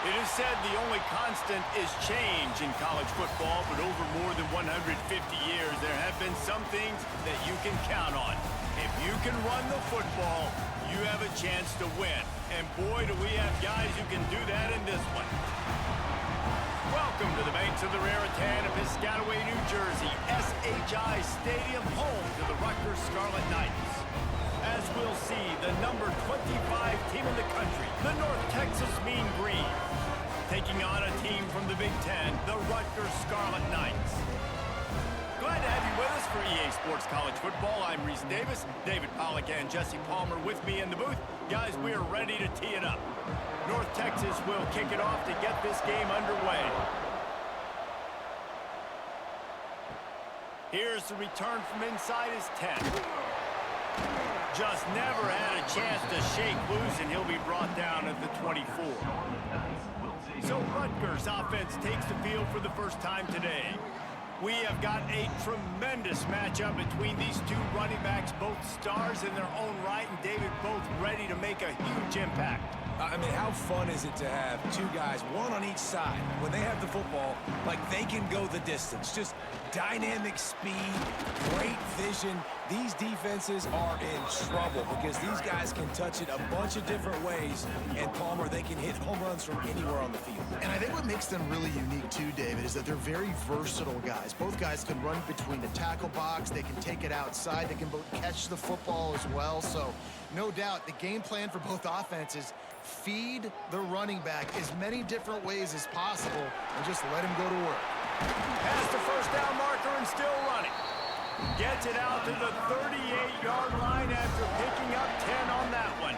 It is said the only constant is change in college football, but over more than 150 years, there have been some things that you can count on. If you can run the football, you have a chance to win. And boy, do we have guys who can do that in this one. Welcome to the banks of the Raritan of Piscataway, New Jersey, SHI Stadium, home to the Rutgers Scarlet Knights. As we'll see, the number 25 team in the country, the North Texas Mean Green, taking on a team from the Big X, the Rutgers Scarlet Knights. Glad to have you with us for EA Sports College Football. I'm Reese Davis, David Pollack and Jesse Palmer with me in the booth. Guys, we are ready to tee it up. North Texas will kick it off to get this game underway. Here's the return from inside his 10. Just never had a chance to shake loose, and he'll be brought down at the 24. So Rutgers offense takes the field for the first time today. We have got a tremendous matchup between these two running backs, both stars in their own right, and David, both ready to make a huge impact. I mean, how fun is it to have two guys, one on each side, when they have the football, like they can go the distance. Just dynamic speed, great vision. These defenses are in trouble because these guys can touch it a bunch of different ways, and Palmer, they can hit home runs from anywhere on the field. And I think what makes them really unique too, David, is that they're very versatile guys. Both guys can run between the tackle box, they can take it outside, they can both catch the football as well. So no doubt the game plan for both offenses, feed the running back as many different ways as possible and just let him go to work. Past the first down marker and still running. Gets it out to the 38-yard line after picking up 10 on that one.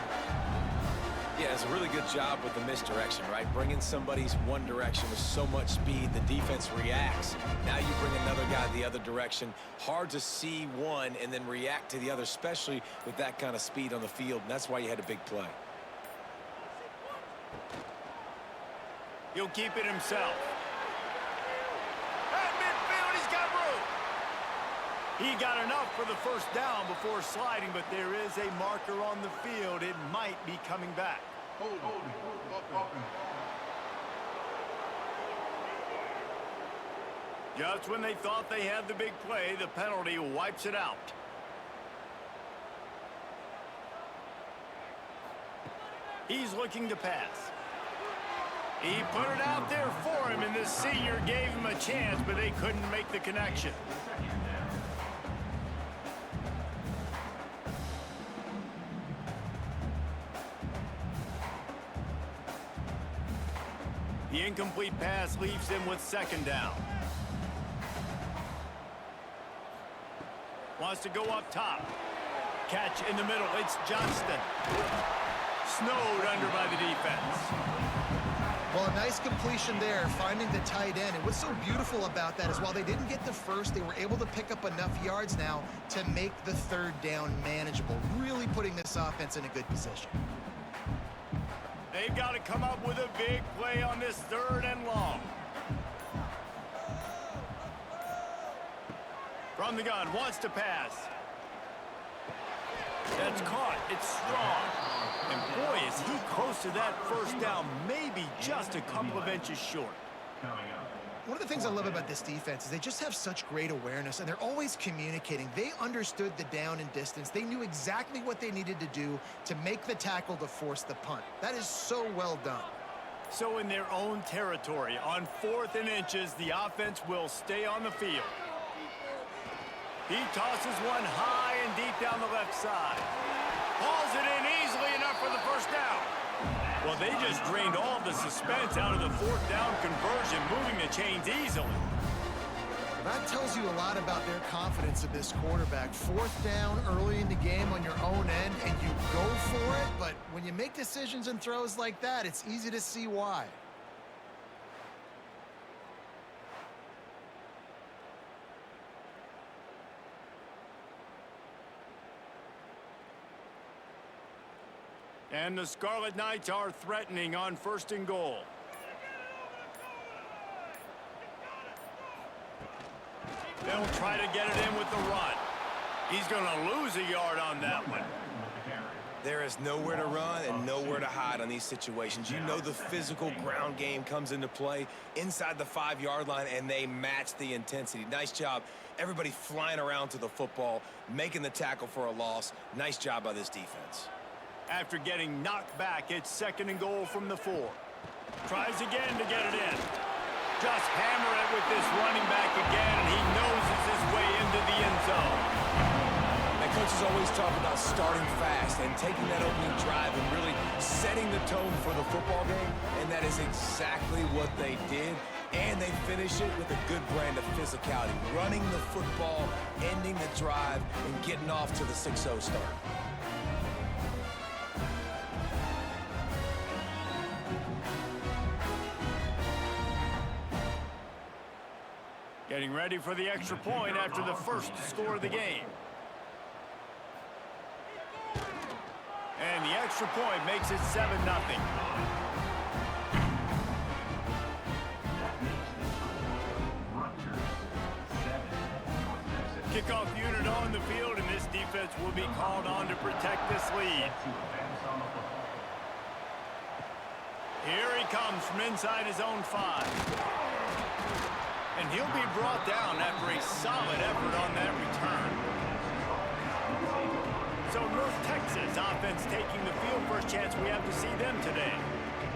Yeah, it's a really good job with the misdirection, right? Bringing somebody's one direction with so much speed, the defense reacts. Now you bring another guy the other direction. Hard to see one and then react to the other, especially with that kind of speed on the field, and that's why you had a big play. He'll keep it himself. At midfield, he's got room. He got enough for the first down before sliding, but there is a marker on the field. It might be coming back. Just when they thought they had the big play, the penalty wipes it out. He's looking to pass. He put it out there for him, and the senior gave him a chance, but they couldn't make the connection. The incomplete pass leaves him with second down. Wants to go up top. Catch in the middle. It's Johnston. Snowed under by the defense. Well, a nice completion there, finding the tight end. And what's so beautiful about that is while they didn't get the first, they were able to pick up enough yards now to make the third down manageable, really putting this offense in a good position. They've got to come up with a big play on this third and long. From the gun, wants to pass. That's caught. It's strong. And boy, is he close to that first down, maybe just a couple of inches short. One of the things I love about this defense is they just have such great awareness, and they're always communicating. They understood the down and distance. They knew exactly what they needed to do to make the tackle to force the punt. That is so well done. So in their own territory, on 4th and inches, the offense will stay on the field. He tosses one high and deep down the left side. Hauls it in easily enough for the first down. Well, they just drained all the suspense out of the 4th down conversion, moving the chains easily. That tells you a lot about their confidence of this quarterback. 4th down early in the game on your own end, and you go for it, but when you make decisions and throws like that, it's easy to see why. And the Scarlet Knights are threatening on 1st and goal. They'll try to get it in with the run. He's going to lose a yard on that one. There is nowhere to run and nowhere to hide on these situations. You know the physical ground game comes into play inside the 5-yard line, and they match the intensity. Nice job. Everybody flying around to the football, making the tackle for a loss. Nice job by this defense. After getting knocked back, it's 2nd and goal from the 4. Tries again to get it in. Just hammer it with this running back again, and he noses his way into the end zone. Coaches always talk about starting fast and taking that opening drive and really setting the tone for the football game, and that is exactly what they did. And they finish it with a good brand of physicality, running the football, ending the drive, and getting off to the 6-0 start. Getting ready for the extra point after the first score of the game. And the extra point makes it 7-0. Kickoff unit on the field, and this defense will be called on to protect this lead. Here he comes from inside his own 5. And he'll be brought down after a solid effort on that return. So North Texas offense taking the field. First chance we have to see them today.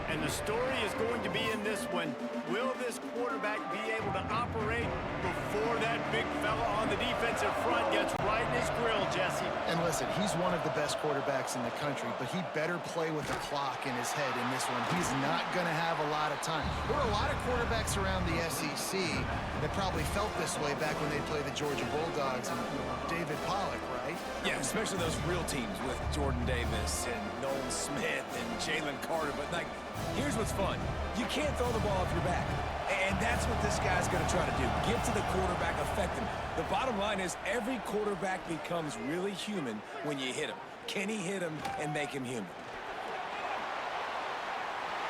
And the story is going to be in this one. Will this quarterback be able to operate before that big fella on the defensive front gets right in his grill, Jesse? And listen, he's one of the best quarterbacks in the country, but he better play with the clock in his head in this one. He's not going to have a lot of time. There are a lot of quarterbacks around the SEC that probably felt this way back when they played the Georgia Bulldogs and David Pollock, right? Yeah, especially those real teams with Jordan Davis and Nolan Smith and Jalen Carter. But, like, here's what's fun. You can't throw the ball off your back. And that's what this guy's going to try to do. Get to the quarterback, affect him. The bottom line is every quarterback becomes really human when you hit him. Can he hit him and make him human?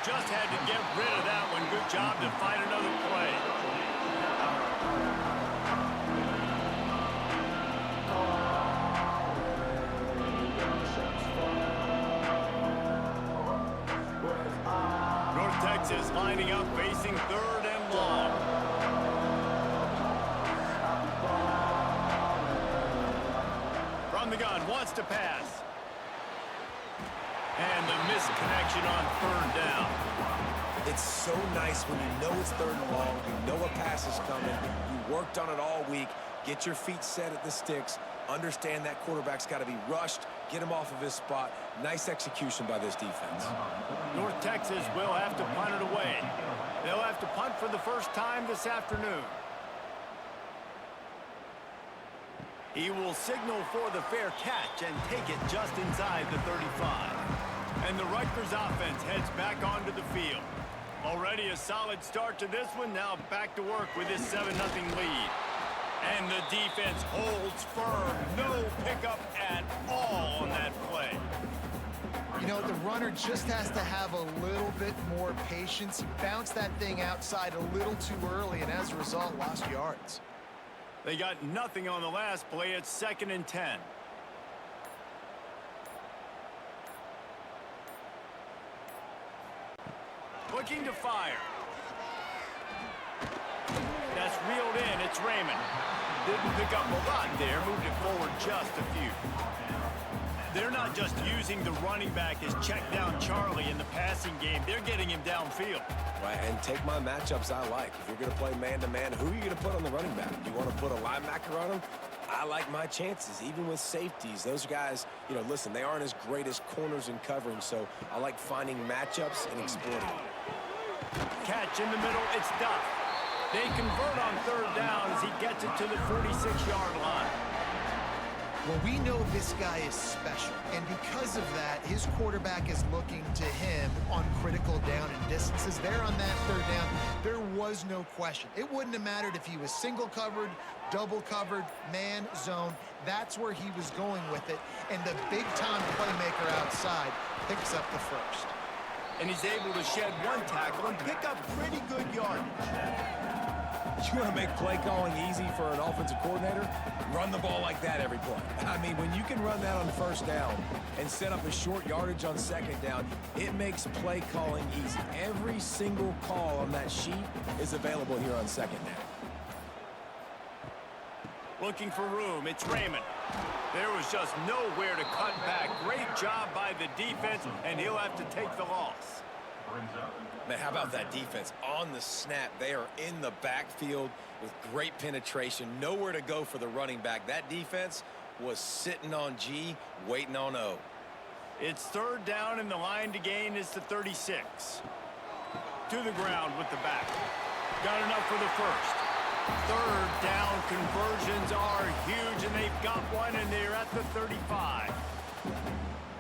Just had to get rid of that one. Good job to find another play. North Texas lining up, facing 3rd and long. From the gun, wants to pass. And the misconnection on 3rd down. It's so nice when you know it's 3rd and long, you know a pass is coming, you worked on it all week, get your feet set at the sticks, understand that quarterback's got to be rushed, get him off of his spot. Nice execution by this defense. North Texas will have to punt it away. They'll have to punt for the first time this afternoon. He will signal for the fair catch and take it just inside the 35. And the Rutgers offense heads back onto the field. Already a solid start to this one. Now back to work with this 7-0 lead. And the defense holds firm. No pickup at all on that play. You know, the runner just has to have a little bit more patience. He bounced that thing outside a little too early, and as a result, lost yards. They got nothing on the last play. It's 2nd and 10. Looking to fire. That's reeled in. It's Raymond. Didn't pick up a lot there. Moved it forward just a few. They're not just using the running back as check down Charlie in the passing game. They're getting him downfield. Right, and take my matchups I like. If you're going to play man-to-man, who are you going to put on the running back? You want to put a linebacker on him? I like my chances, even with safeties. Those guys, you know, listen, they aren't as great as corners and covering, so I like finding matchups and exploiting them. Catch in the middle, it's Duff. They convert on 3rd down as he gets it to the 46-yard line. Well, we know this guy is special, and because of that, his quarterback is looking to him on critical down and distances. There on that 3rd down, there was no question. It wouldn't have mattered if he was single covered, double covered, man, zone. That's where he was going with it, and the big-time playmaker outside picks up the first. and he's able to shed one tackle and pick up pretty good yardage. You want to make play calling easy for an offensive coordinator? Run the ball like that every play. I mean, when you can run that on first down and set up a short yardage on second down, it makes play calling easy. Every single call on that sheet is available here on second down. Looking for room, it's Raymond. There was just nowhere to cut back. Great job by the defense, and he'll have to take the loss. Man, how about that defense? On the snap, they are in the backfield with great penetration. Nowhere to go for the running back. That defense was sitting on G, waiting on O. It's third down, and the line to gain is to 36. To the ground with the back. Got enough for the first. Third down conversions are huge, and they've got one, and they're at the 35.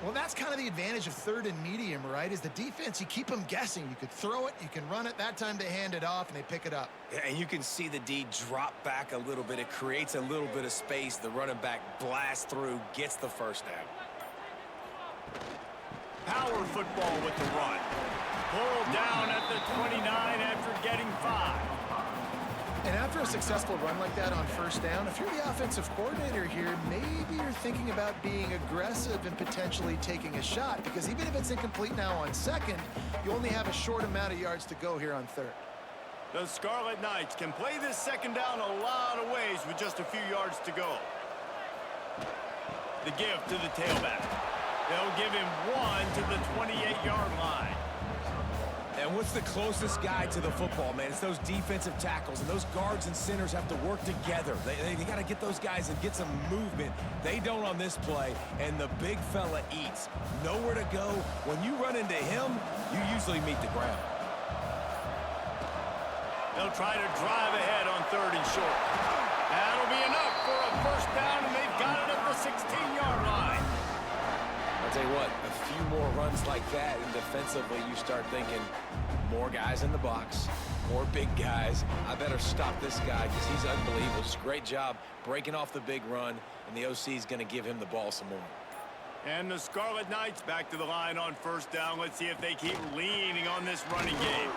Well, that's kind of the advantage of third and medium, right? Is the defense, you keep them guessing. You could throw it, you can run it. That time they hand it off, and they pick it up. Yeah, and you can see the D drop back a little bit. It creates a little bit of space. The running back blasts through, gets the first down. Power football with the run. Pulled down at the 29 after getting 5. And after a successful run like that on first down, if you're the offensive coordinator here, maybe you're thinking about being aggressive and potentially taking a shot, because even if it's incomplete now on second, you only have a short amount of yards to go here on third. The Scarlet Knights can play this second down a lot of ways with just a few yards to go. The give to the tailback. They'll give him 1 to the 28-yard line. And what's the closest guy to the football, man? It's those defensive tackles, and those guards and centers have to work together. They got to get those guys and get some movement. They don't on this play, and the big fella eats. Nowhere to go. When you run into him, you usually meet the ground. They'll try to drive ahead on third and short. That'll be enough for a first down, and they've got it at the 16-yard line. I'll tell you what, a few more runs like that, and defensively you start thinking, more guys in the box, more big guys. I better stop this guy because he's unbelievable. Just a great job breaking off the big run, and the OC is going to give him the ball some more. And the Scarlet Knights back to the line on first down. Let's see if they keep leaning on this running game.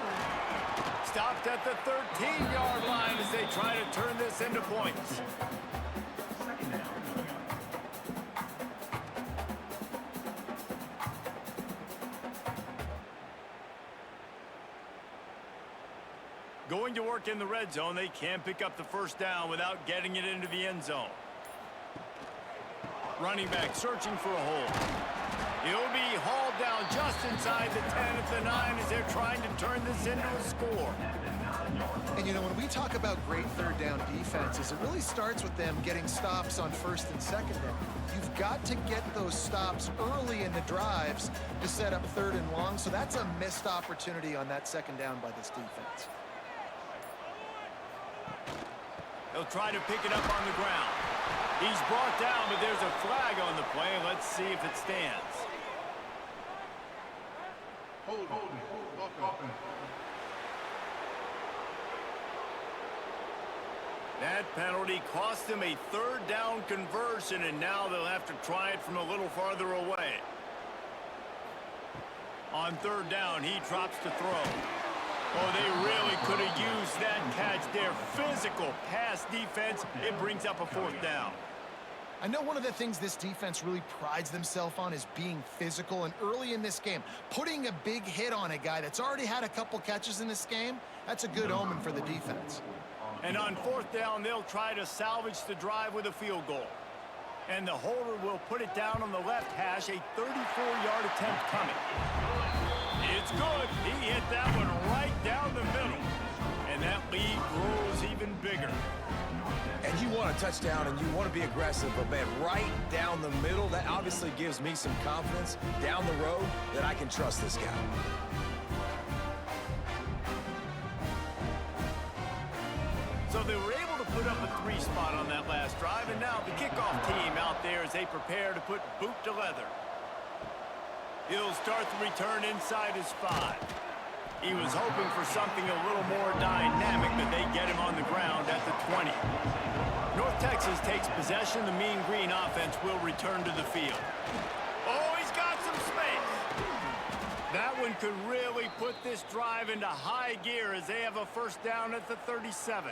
Stopped at the 13-yard line as they try to turn this into points. Going to work in the red zone, they can't pick up the first down without getting it into the end zone. Running back searching for a hole. He'll be hauled down just inside the 10 at the 9 as they're trying to turn this into a score. And, you know, when we talk about great third down defenses, it really starts with them getting stops on first and second down. You've got to get those stops early in the drives to set up third and long, so that's a missed opportunity on that second down by this defense. They'll try to pick it up on the ground. He's brought down, but there's a flag on the play. Let's see if it stands. Hold. That penalty cost him a third down conversion, and now they'll have to try it from a little farther away. On third down, he drops to throw. Oh, they really could have used that catch there. Physical pass defense. It brings up a fourth down. I know one of the things this defense really prides themselves on is being physical, and early in this game, putting a big hit on a guy that's already had a couple catches in this game, that's a good omen for the defense. And on fourth down, they'll try to salvage the drive with a field goal. And the holder will put it down on the left hash, a 34-yard attempt coming. It's good. He hit that one right down the middle. And that lead grows even bigger. And you want a touchdown and you want to be aggressive, but man, right down the middle, that obviously gives me some confidence down the road that I can trust this guy. So they were able to put up a 3 spot on that last drive, and now the kickoff team out there as they prepare to put boot to leather. He'll start the return inside his 5. He was hoping for something a little more dynamic, but they get him on the ground at the 20. North Texas takes possession. The Mean Green offense will return to the field. Oh, he's got some space. That one could really put this drive into high gear as they have a first down at the 37.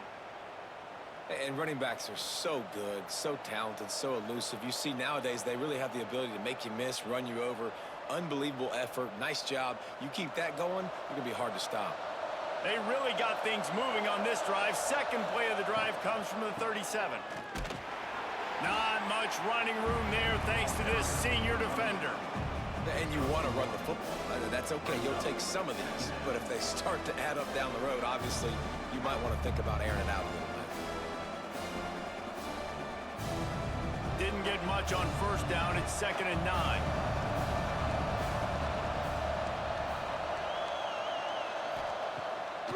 And running backs are so good, so talented, so elusive. You see nowadays they really have the ability to make you miss, run you over. Unbelievable effort. Nice job. You keep that going, you're going to be hard to stop. They really got things moving on this drive. Second play of the drive comes from the 37. Not much running room there thanks to this senior defender. And you want to run the football. That's okay. You'll take some of these. But if they start to add up down the road, obviously, you might want to think about airing it out a little bit. Didn't get much on first down. It's 2nd and 9.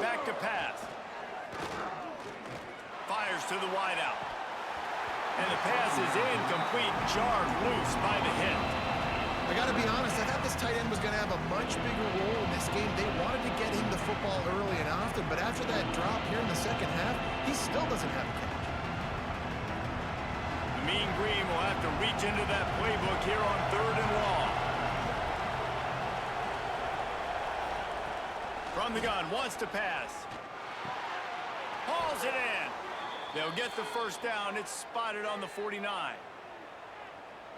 Back to pass. Fires to the wideout. And the pass is incomplete, jarred loose by the hit. I got to be honest, I thought this tight end was going to have a much bigger role in this game. They wanted to get him the football early and often, but after that drop here in the second half, he still doesn't have a catch. The Mean Green will have to reach into that playbook here on 3rd and long. From the gun, wants to pass. Hauls it in. They'll get the first down. It's spotted on the 49.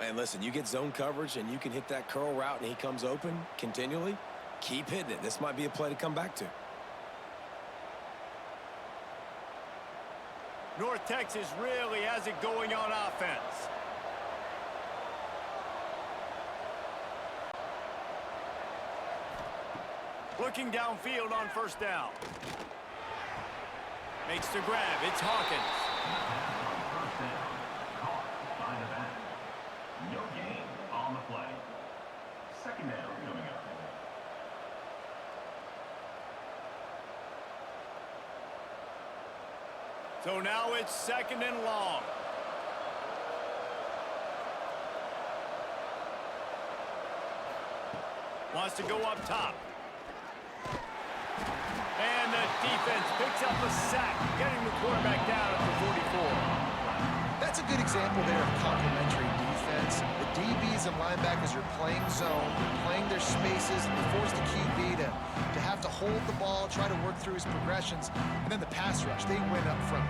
And listen, you get zone coverage and you can hit that curl route and he comes open continually, keep hitting it. This might be a play to come back to. North Texas really has it going on offense. Looking downfield on first down. Makes the grab. It's Hawkins. No gain on the play. Second down coming up. So now it's 2nd and long. Wants to go up top. And the defense picks up a sack, getting the quarterback down at the 44. That's a good example there of complementary defense. The DBs and linebackers are playing zone, playing their spaces, and they force the QB to have to hold the ball, try to work through his progressions, and then the pass rush, they win up front.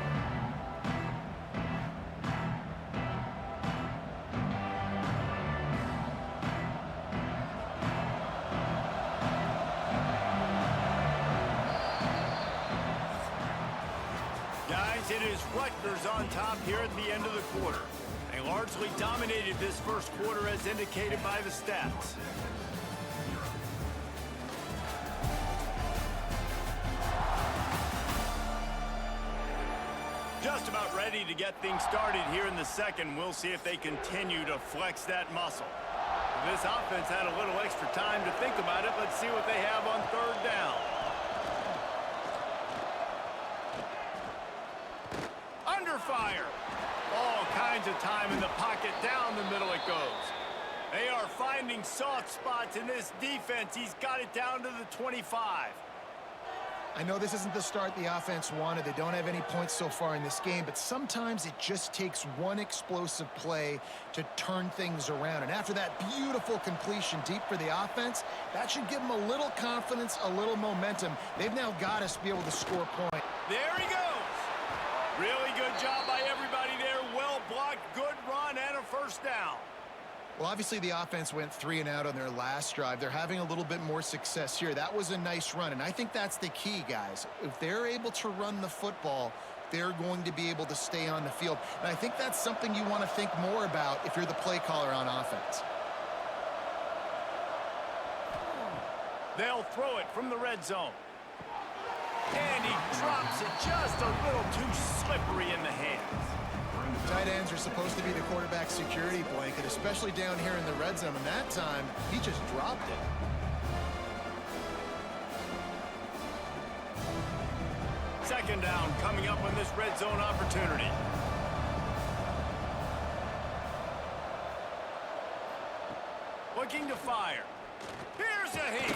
Guys, it is Rutgers on top here at the end of the quarter. They largely dominated this first quarter as indicated by the stats. Just about ready to get things started here in the second. We'll see if they continue to flex that muscle. If this offense had a little extra time to think about it, let's see what they have on 3rd down. Under fire. All kinds of time in the pocket. Down the middle it goes. They are finding soft spots in this defense. He's got it down to the 25. I know this isn't the start the offense wanted. They don't have any points so far in this game, but sometimes it just takes one explosive play to turn things around. And after that beautiful completion deep for the offense, that should give them a little confidence, a little momentum. They've now got us to be able to score points. There he goes. Really good job by everybody there. Well blocked, good run, and a first down. Well, obviously the offense went 3 and out on their last drive. They're having a little bit more success here. That was a nice run, and I think that's the key, guys. If they're able to run the football, they're going to be able to stay on the field. And I think that's something you want to think more about if you're the play caller on offense. They'll throw it from the red zone. And he drops it just a little too slippery in the hands. Tight ends are supposed to be the quarterback's security blanket, especially down here in the red zone. And that time, he just dropped it. Second down coming up on this red zone opportunity. Looking to fire. Here's a heat.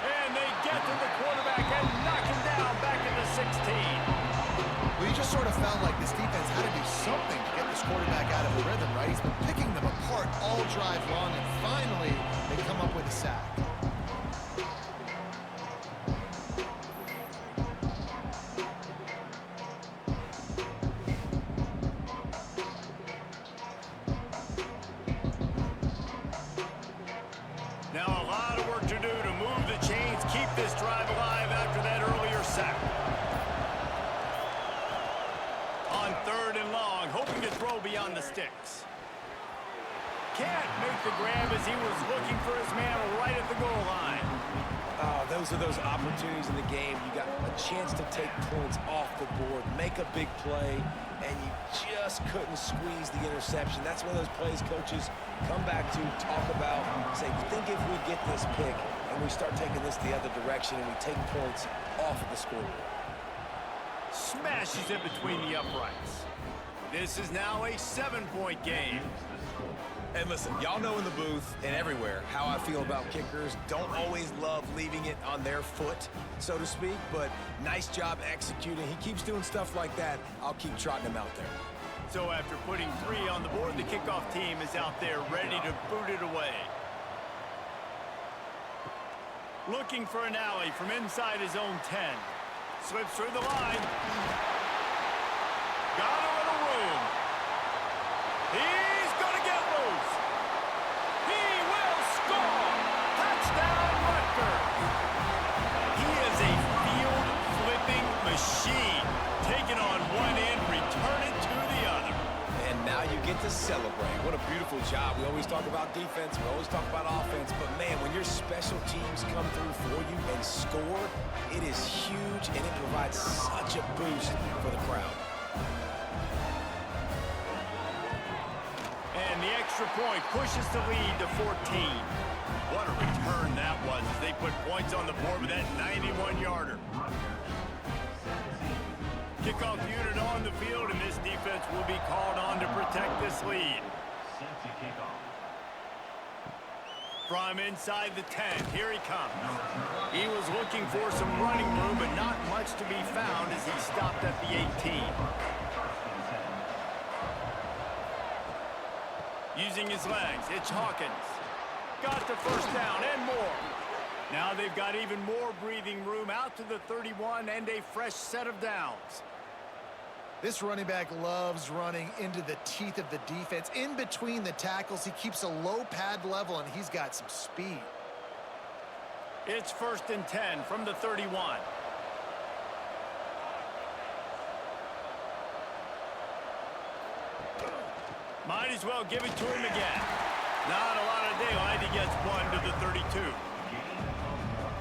And they get to the quarterback and knock him down back in the 16. Well, you just sort of felt like this defense had to do something to get this quarterback out of the rhythm, right? He's been picking them apart all drive long, and finally they come up with a sack. can't make the grab as he was looking for his man right at the goal line. Oh, those are those opportunities in the game. You got a chance to take points off the board, make a big play, and you just couldn't squeeze the interception. That's one of those plays coaches come back to, talk about, say, think if we get this pick and we start taking this the other direction and we take points off of the scoreboard. Smashes it between the uprights. This is now a 7-point game. And listen, y'all know in the booth and everywhere how I feel about kickers. Don't always love leaving it on their foot, so to speak, but nice job executing. He keeps doing stuff like that. I'll keep trotting him out there. So after putting 3 on the board, the kickoff team is out there ready to boot it away. Looking for an alley from inside his own 10. Slips through the line. Got a little room. He's going to get loose. He will score. Touchdown, Rutgers. He is a field-flipping machine. Taking on one end, return it to the other. And now you get to celebrate. What a beautiful job. We always talk about defense. We always talk about offense. But, man, when your special teams come through for you and score, it is huge, and it provides such a boost for the crowd. And the extra point pushes the lead to 14. What a return that was as they put points on the board with that 91-yarder. Kickoff unit on the field, and this defense will be called on to protect this lead. From inside the 10, here he comes. He was looking for some running room, but not much to be found as he stopped at the 18. Using his legs, it's Hawkins. Got the first down and more. Now they've got even more breathing room out to the 31 and a fresh set of downs. This running back loves running into the teeth of the defense. In between the tackles, he keeps a low pad level, and he's got some speed. It's 1st and 10 from the 31. Might as well give it to him again. Not a lot of daylight. He gets 1 to the 32.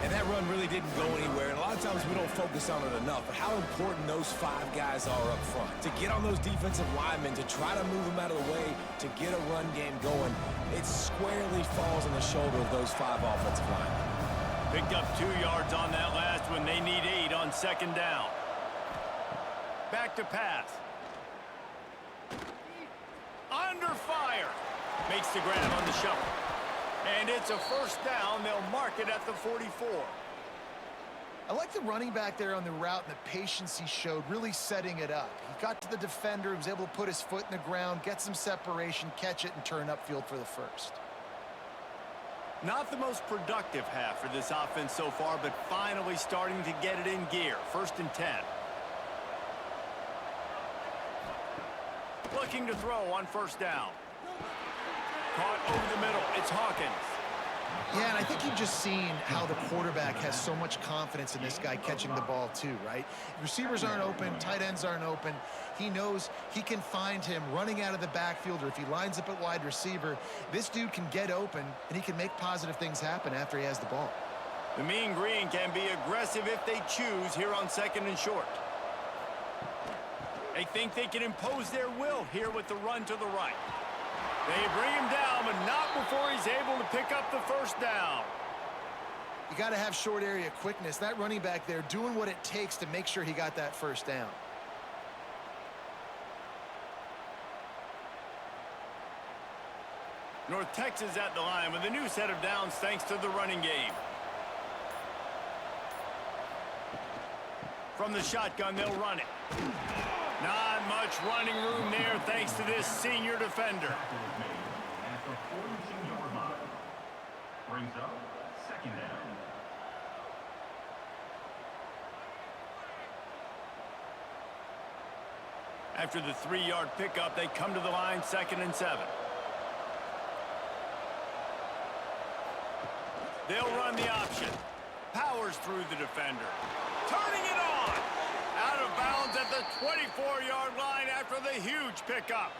And that run really didn't go anywhere, and a lot of times we don't focus on it enough, but how important those 5 guys are up front. To get on those defensive linemen, to try to move them out of the way, to get a run game going, it squarely falls on the shoulder of those 5 offensive linemen. Picked up 2 yards on that last one. They need 8 on 2nd down. Back to pass. Under fire. Makes the grab on the shuffle. And it's a 1st down. They'll mark it at the 44. I like the running back there on the route and the patience he showed, really setting it up. He got to the defender, was able to put his foot in the ground, get some separation, catch it, and turn upfield for the 1st. Not the most productive half for this offense so far, but finally starting to get it in gear. 1st and 10. Looking to throw on 1st down. Caught over the middle. It's Hawkins. Yeah, and I think you've just seen how the quarterback has so much confidence in this guy catching the ball too, right? Receivers aren't open, tight ends aren't open. He knows he can find him running out of the backfield, or if he lines up at wide receiver, this dude can get open, and he can make positive things happen after he has the ball. The Mean Green can be aggressive if they choose here on 2nd and short. They think they can impose their will here with the run to the right. They bring him down, but not before he's able to pick up the 1st down. You got to have short area quickness. That running back there doing what it takes to make sure he got that 1st down. North Texas at the line with a new set of downs thanks to the running game. From the shotgun, they'll run it. Not much running room there thanks to this senior defender. At the 42-yard line. Brings up 2nd down. After the 3-yard pickup, they come to the line 2nd and 7. They'll run the option. Powers through the defender. Turning it on. Out of bounds at the 24-yard line after the huge pickup.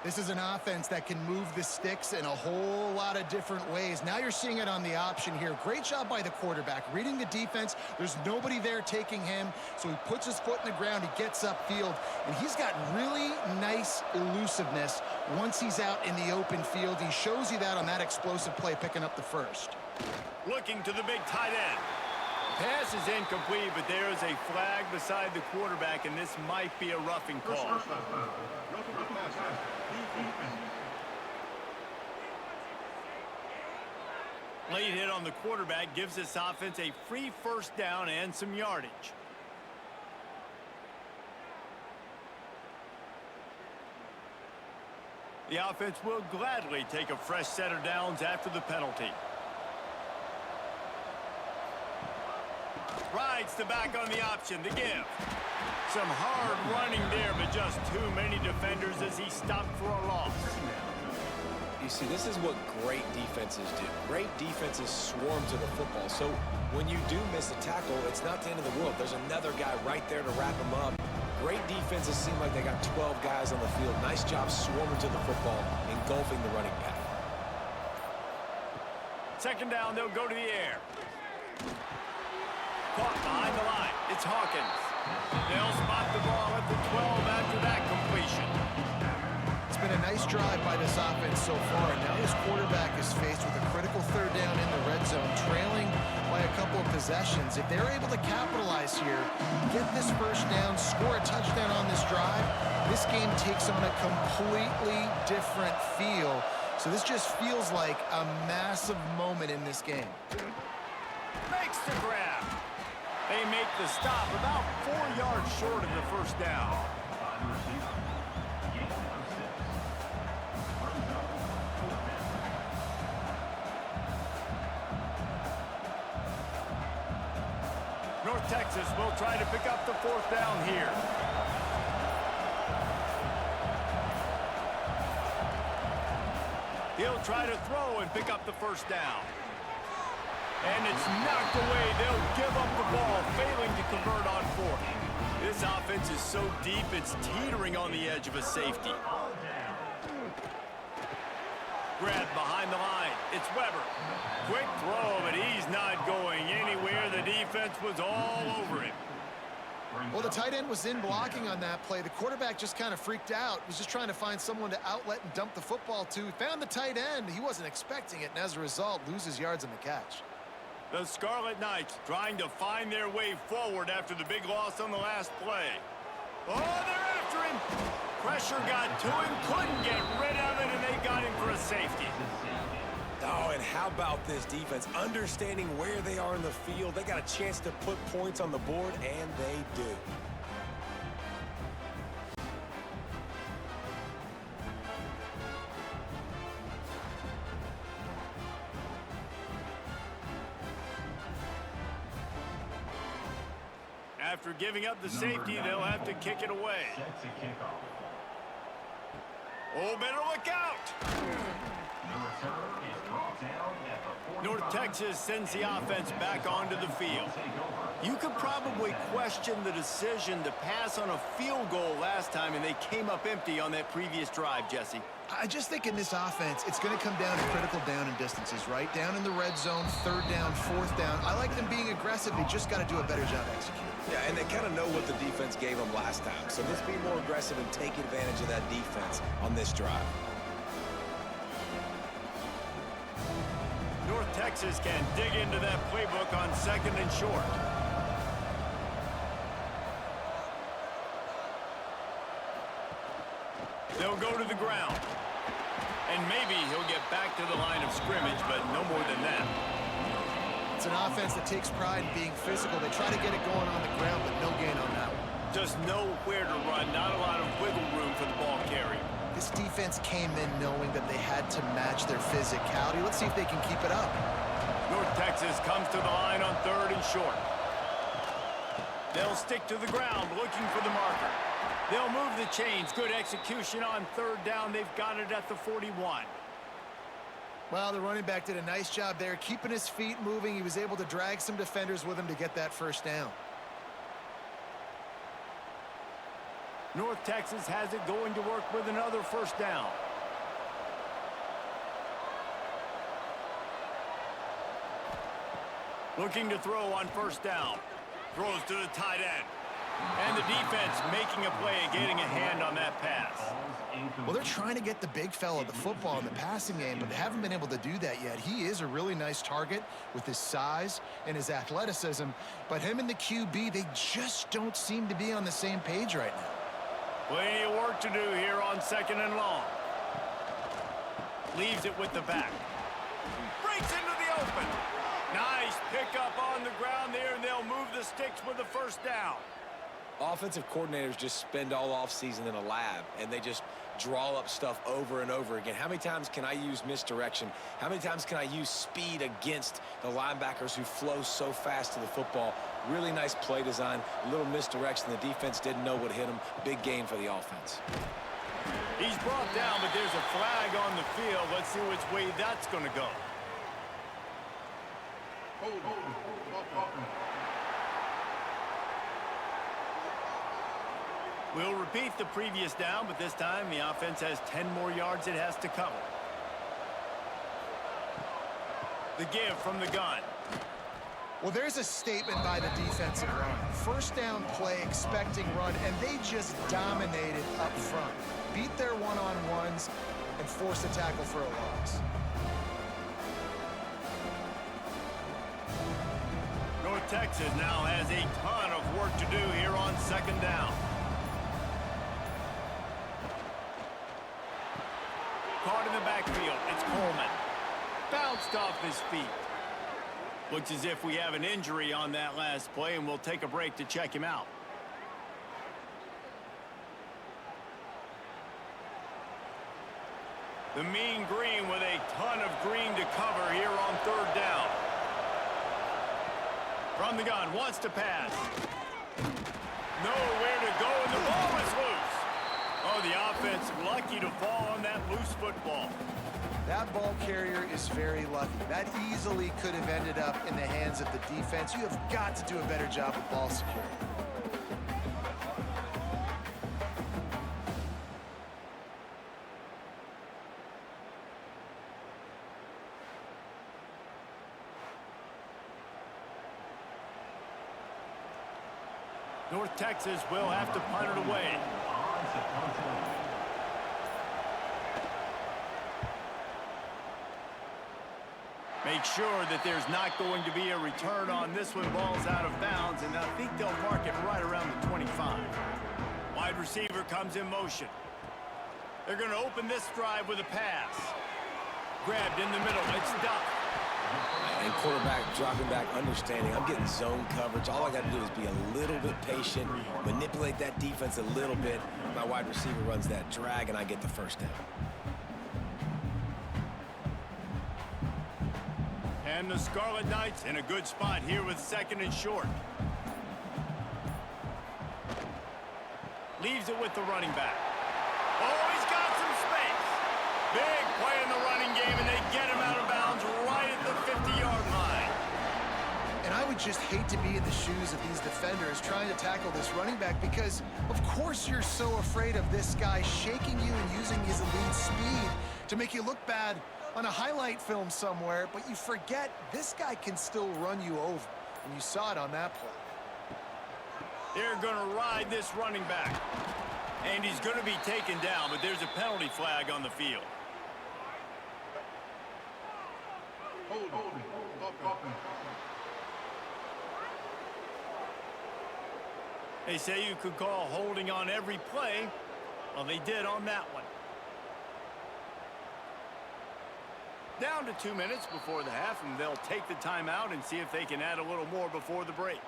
This is an offense that can move the sticks in a whole lot of different ways. Now you're seeing it on the option here. Great job by the quarterback. Reading the defense, there's nobody there taking him, so he puts his foot in the ground, he gets upfield, and he's got really nice elusiveness once he's out in the open field. He shows you that on that explosive play, picking up the first. Looking to the big tight end. Pass is incomplete, but there is a flag beside the quarterback, and this might be a roughing call. Late hit on the quarterback gives this offense a free first down and some yardage. The offense will gladly take a fresh set of downs after the penalty. Rides the back on the option, the give. Some hard running there, but just too many defenders as he stopped for a loss. You see, this is what great defenses do. Great defenses swarm to the football. So when you do miss a tackle, it's not the end of the world. There's another guy right there to wrap him up. Great defenses seem like they got 12 guys on the field. Nice job swarming to the football, engulfing the running back. Second down, they'll go to the air. Caught behind the line. It's Hawkins. They'll spot the ball at the 12 after that completion. It's been a nice drive by this offense so far, and now this quarterback is faced with a critical third down in the red zone, trailing by a couple of possessions. If they're able to capitalize here, get this first down, score a touchdown on this drive, this game takes on a completely different feel. So this just feels like a massive moment in this game. Makes the grab. They make the stop about 4 yards short of the first down. North Texas will try to pick up the fourth down here. He'll try to throw and pick up the first down. And it's knocked away. They'll give up the ball, failing to convert on fourth. This offense is so deep, it's teetering on the edge of a safety. Grab behind the line. It's Weber. Quick throw, but he's not going anywhere. The defense was all over him. Well, the tight end was in blocking on that play. The quarterback just kind of freaked out. He was just trying to find someone to outlet and dump the football to. He found the tight end. He wasn't expecting it, and as a result, loses yards on the catch. The Scarlet Knights trying to find their way forward after the big loss on the last play. Oh, they're after him. Pressure got to him, couldn't get rid of it, and they got him for a safety. Oh, and how about this defense? Understanding where they are in the field. They got a chance to put points on the board, and they do. After giving up the safety, they'll have to kick it away. Oh, better look out! North Texas sends the offense back onto the field. You could probably question the decision to pass on a field goal last time, and they came up empty on that previous drive, Jesse. I just think in this offense, it's going to come down to critical down and distances, right? Down in the red zone, third down, fourth down. I like them being aggressive. They just got to do a better job executing. Yeah, and they kind of know what the defense gave them last time. So let's be more aggressive and take advantage of that defense on this drive. North Texas can dig into that playbook on second and short. They'll go to the ground. And maybe he'll get back to the line of scrimmage, but no more than that. It's an offense that takes pride in being physical. They try to get it going on the ground, but no gain on that one. Just nowhere to run, not a lot of wiggle room for the ball carrier. This defense came in knowing that they had to match their physicality. Let's see if they can keep it up. North Texas comes to the line on third and short. They'll stick to the ground looking for the marker. They'll move the chains. Good execution on third down. They've got it at the 41. Well, the running back did a nice job there, keeping his feet moving. He was able to drag some defenders with him to get that first down. North Texas has it going to work with another first down. Looking to throw on first down. Throws to the tight end. And the defense making a play, getting a hand on that pass. Well, they're trying to get the big fella the football in the passing game, but they haven't been able to do that yet. He is a really nice target with his size and his athleticism, but him and the QB, they just don't seem to be on the same page right now. Plenty of work to do here on 2nd and long. Leaves it with the back. Breaks into the open. Nice pickup on the ground there, and they'll move the sticks with the first down. Offensive coordinators just spend all offseason in a lab, and they just draw up stuff over and over again. How many times can I use misdirection? How many times can I use speed against the linebackers who flow so fast to the football? Really nice play design, a little misdirection. The defense didn't know what hit him. Big gain for the offense. He's brought down, but there's a flag on the field. Let's see which way that's going to go. We'll repeat the previous down, but this time the offense has 10 more yards it has to cover. The give from the gun. Well, there's a statement by the defensive line. First down play, expecting run, and they just dominated up front. Beat their one-on-ones and forced a tackle for a loss. North Texas now has a ton of work to do here on 2nd down. Caught in the backfield, it's Coleman. Bounced off his feet. Looks as if we have an injury on that last play, and we'll take a break to check him out. The mean green with a ton of green to cover here on 3rd down. From the gun, wants to pass. Nowhere to go, and the ball is loose. Oh, the offense lucky to fall on that loose football. That ball carrier is very lucky. That easily could have ended up in the hands of the defense. You have got to do a better job with ball security. North Texas will have to punt it away. Make sure that there's not going to be a return on this one. Ball's out of bounds, and I think they'll mark it right around the 25. Wide receiver comes in motion. They're going to open this drive with a pass. Grabbed in the middle. It's Duff. And quarterback dropping back, understanding I'm getting zone coverage. All I got to do is be a little bit patient, manipulate that defense a little bit. My wide receiver runs that drag, and I get the first down. And the Scarlet Knights in a good spot here with 2nd and short. Leaves it with the running back. Oh, he's got some space. Big play in the running game, and they get him out of bounds right at the 50-yard line. And I would just hate to be in the shoes of these defenders trying to tackle this running back because, of course, you're so afraid of this guy shaking you and using his elite speed to make you look bad on a highlight film somewhere, but you forget this guy can still run you over, and you saw it on that play. They're going to ride this running back, and he's going to be taken down, but there's a penalty flag on the field. They say you could call holding on every play. Well, they did on that one. Down to 2 minutes before the half, and they'll take the timeout and see if they can add a little more before the break.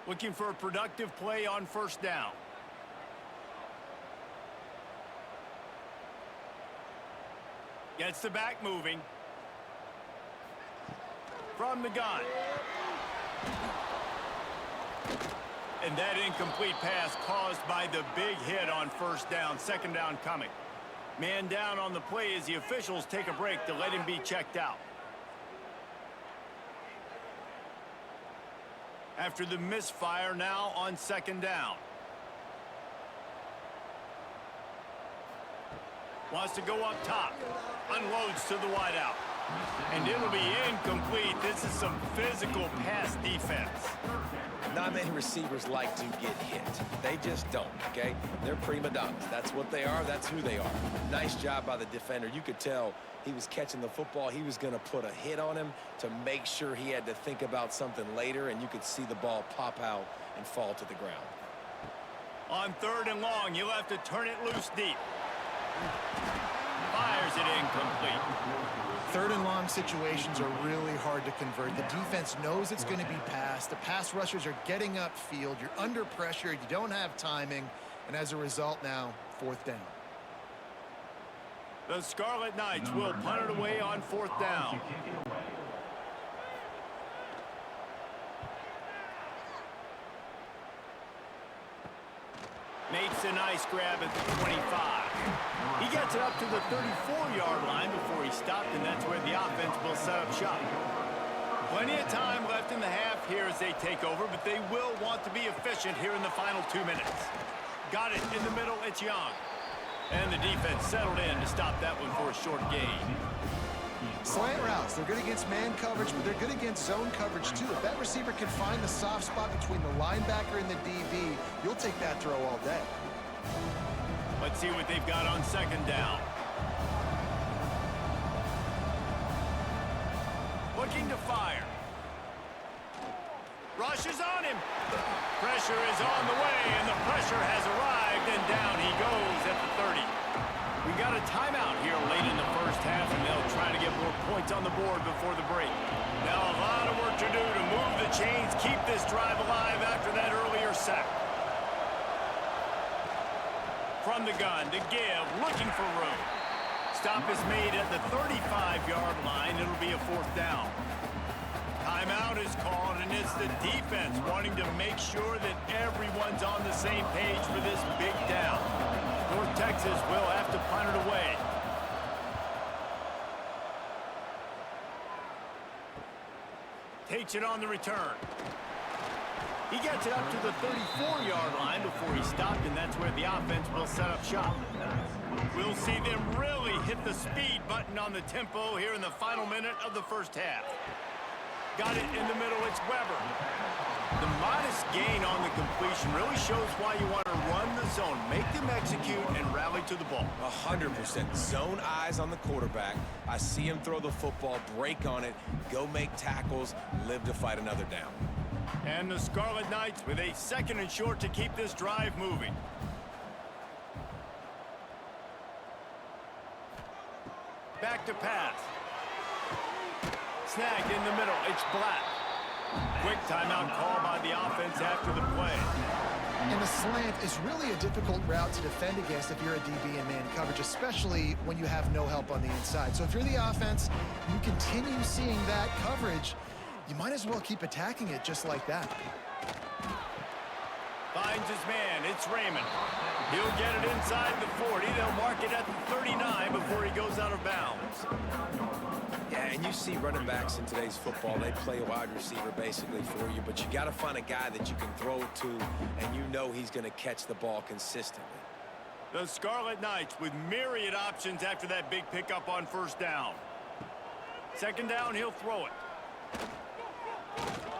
Looking for a productive play on first down. Gets the back moving. From the gun. And that incomplete pass caused by the big hit on first down. 2nd down coming. Man down on the play as the officials take a break to let him be checked out. After the misfire, now on second down. Wants to go up top. Unloads to the wideout. And it'll be incomplete. This is some physical pass defense. Not many receivers like to get hit. They just don't, okay? They're prima donnas. That's what they are. That's who they are. Nice job by the defender. You could tell he was catching the football. He was going to put a hit on him to make sure he had to think about something later, and you could see the ball pop out and fall to the ground. On third and long, you'll have to turn it loose deep. Fires it incomplete. Third and long situations are really hard to convert. The defense knows it's going to be passed. The pass rushers are getting upfield. You're under pressure. You don't have timing. And as a result now, fourth down. The Scarlet Knights will punt it away on fourth down. Makes a nice grab at the 25. He gets it up to the 34-yard line before he stopped, and that's where the offense will set up shop. Plenty of time left in the half here as they take over, but they will want to be efficient here in the final 2 minutes. Got it in the middle, it's Young. And the defense settled in to stop that one for a short gain. Slant routes, they're good against man coverage, but they're good against zone coverage too. If that receiver can find the soft spot between the linebacker and the DB, you'll take that throw all day. Let's see what they've got on second down. Looking to fire. Rush is on him. Pressure is on the way, and the pressure has arrived, and down he goes at the 30. We got a timeout here late in the first half, and they'll try to get more points on the board before the break. Now a lot of work to do to move the chains, keep this drive alive after that earlier sack. From the gun to give, looking for room. Stop is made at the 35-yard line. It'll be a fourth down. Timeout is called, and it's the defense wanting to make sure that everyone's on the same page for this big down. North Texas will have to punt it away. Takes it on the return. He gets it up to the 34-yard line before he stopped, and that's where the offense will set up shop. We'll see them really hit the speed button on the tempo here in the final minute of the first half. Got it in the middle, it's Weber. The modest gain on the completion really shows why you want to run the zone, make them execute, and rally to the ball. 100%. Zone eyes on the quarterback. I see him throw the football, break on it, go make tackles, live to fight another down. And the Scarlet Knights with a second and short to keep this drive moving. Back to pass. Snagged in the middle, it's Black. Quick timeout call by the offense after the play. And the slant is really a difficult route to defend against if you're a DB in man coverage, especially when you have no help on the inside. So if you're the offense, you continue seeing that coverage, you might as well keep attacking it just like that. Finds his man, it's Raymond. He'll get it inside the 40. They'll mark it at the 39 before he goes out of bounds. Yeah, and you see running backs in today's football, they play a wide receiver basically for you, but you got to find a guy that you can throw to, and you know he's going to catch the ball consistently. The Scarlet Knights with myriad options after that big pickup on first down. Second down, he'll throw it.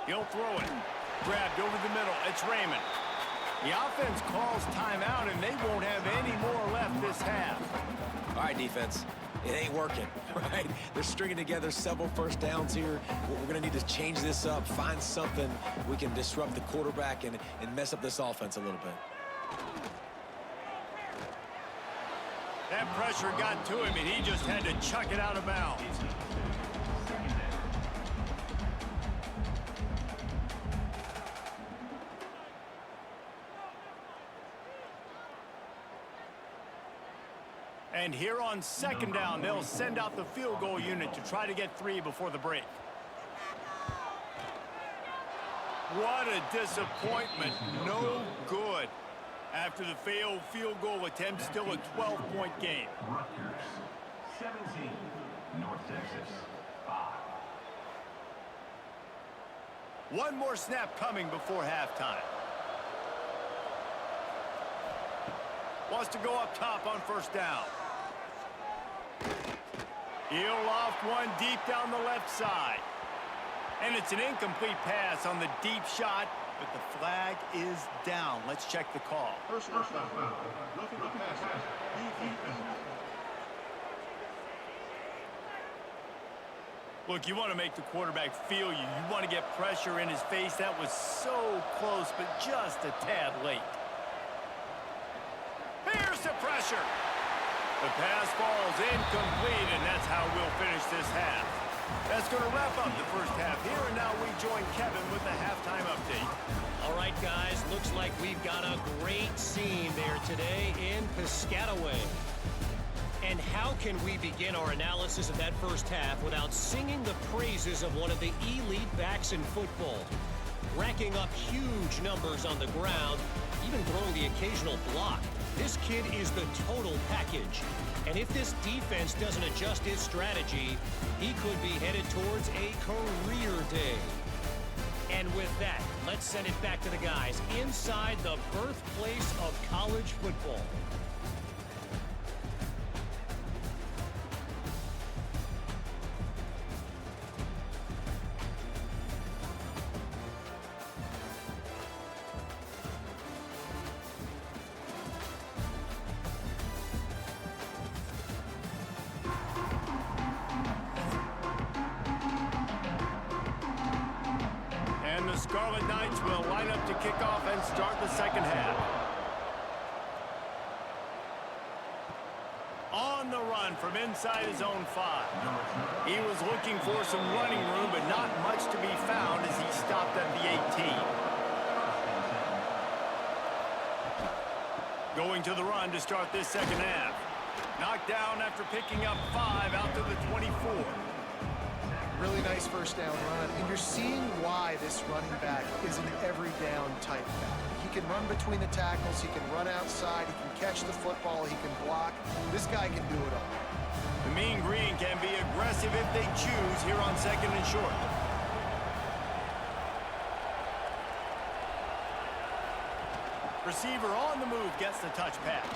He'll throw it. Grabbed over the middle, it's Raymond. The offense calls timeout, and they won't have any more left this half. All right, defense. It ain't working, right? They're stringing together several first downs here. We're going to need to change this up, find something we can disrupt the quarterback and mess up this offense a little bit. That pressure got to him, and he just had to chuck it out of bounds. And here on second down, they'll send out the field goal unit to try to get 3 before the break. What a disappointment. No good. After the failed field goal attempt, still a 12-point game. Rutgers 17, North Texas 5. One more snap coming before halftime. Wants to go up top on first down. He'll loft one deep down the left side. And it's an incomplete pass on the deep shot, but the flag is down. Let's check the call. First down. Roughing the pass. Defense. Look, you want to make the quarterback feel you. You want to get pressure in his face. That was so close, but just a tad late. Here's the pressure. The pass falls incomplete, and that's how we'll finish this half. That's going to wrap up the first half here, and now we join Kevin with the halftime update. All right, guys, looks like we've got a great scene there today in Piscataway. And how can we begin our analysis of that first half without singing the praises of one of the elite backs in football? Racking up huge numbers on the ground, even throwing the occasional block. This kid is the total package. And if this defense doesn't adjust his strategy, he could be headed towards a career day. And with that, let's send it back to the guys inside the birthplace of college football. Scarlet Knights will line up to kick off and start the second half. On the run from inside his own 5. He was looking for some running room, but not much to be found as he stopped at the 18. Going to the run to start this second half. Knocked down after picking up 5 out to the 24. Really nice first down run, and you're seeing why this running back is an every down type back. He can run between the tackles, he can run outside, he can catch the football, he can block. This guy can do it all. The Mean Green can be aggressive if they choose here on second and short. Receiver on the move gets the touch pass.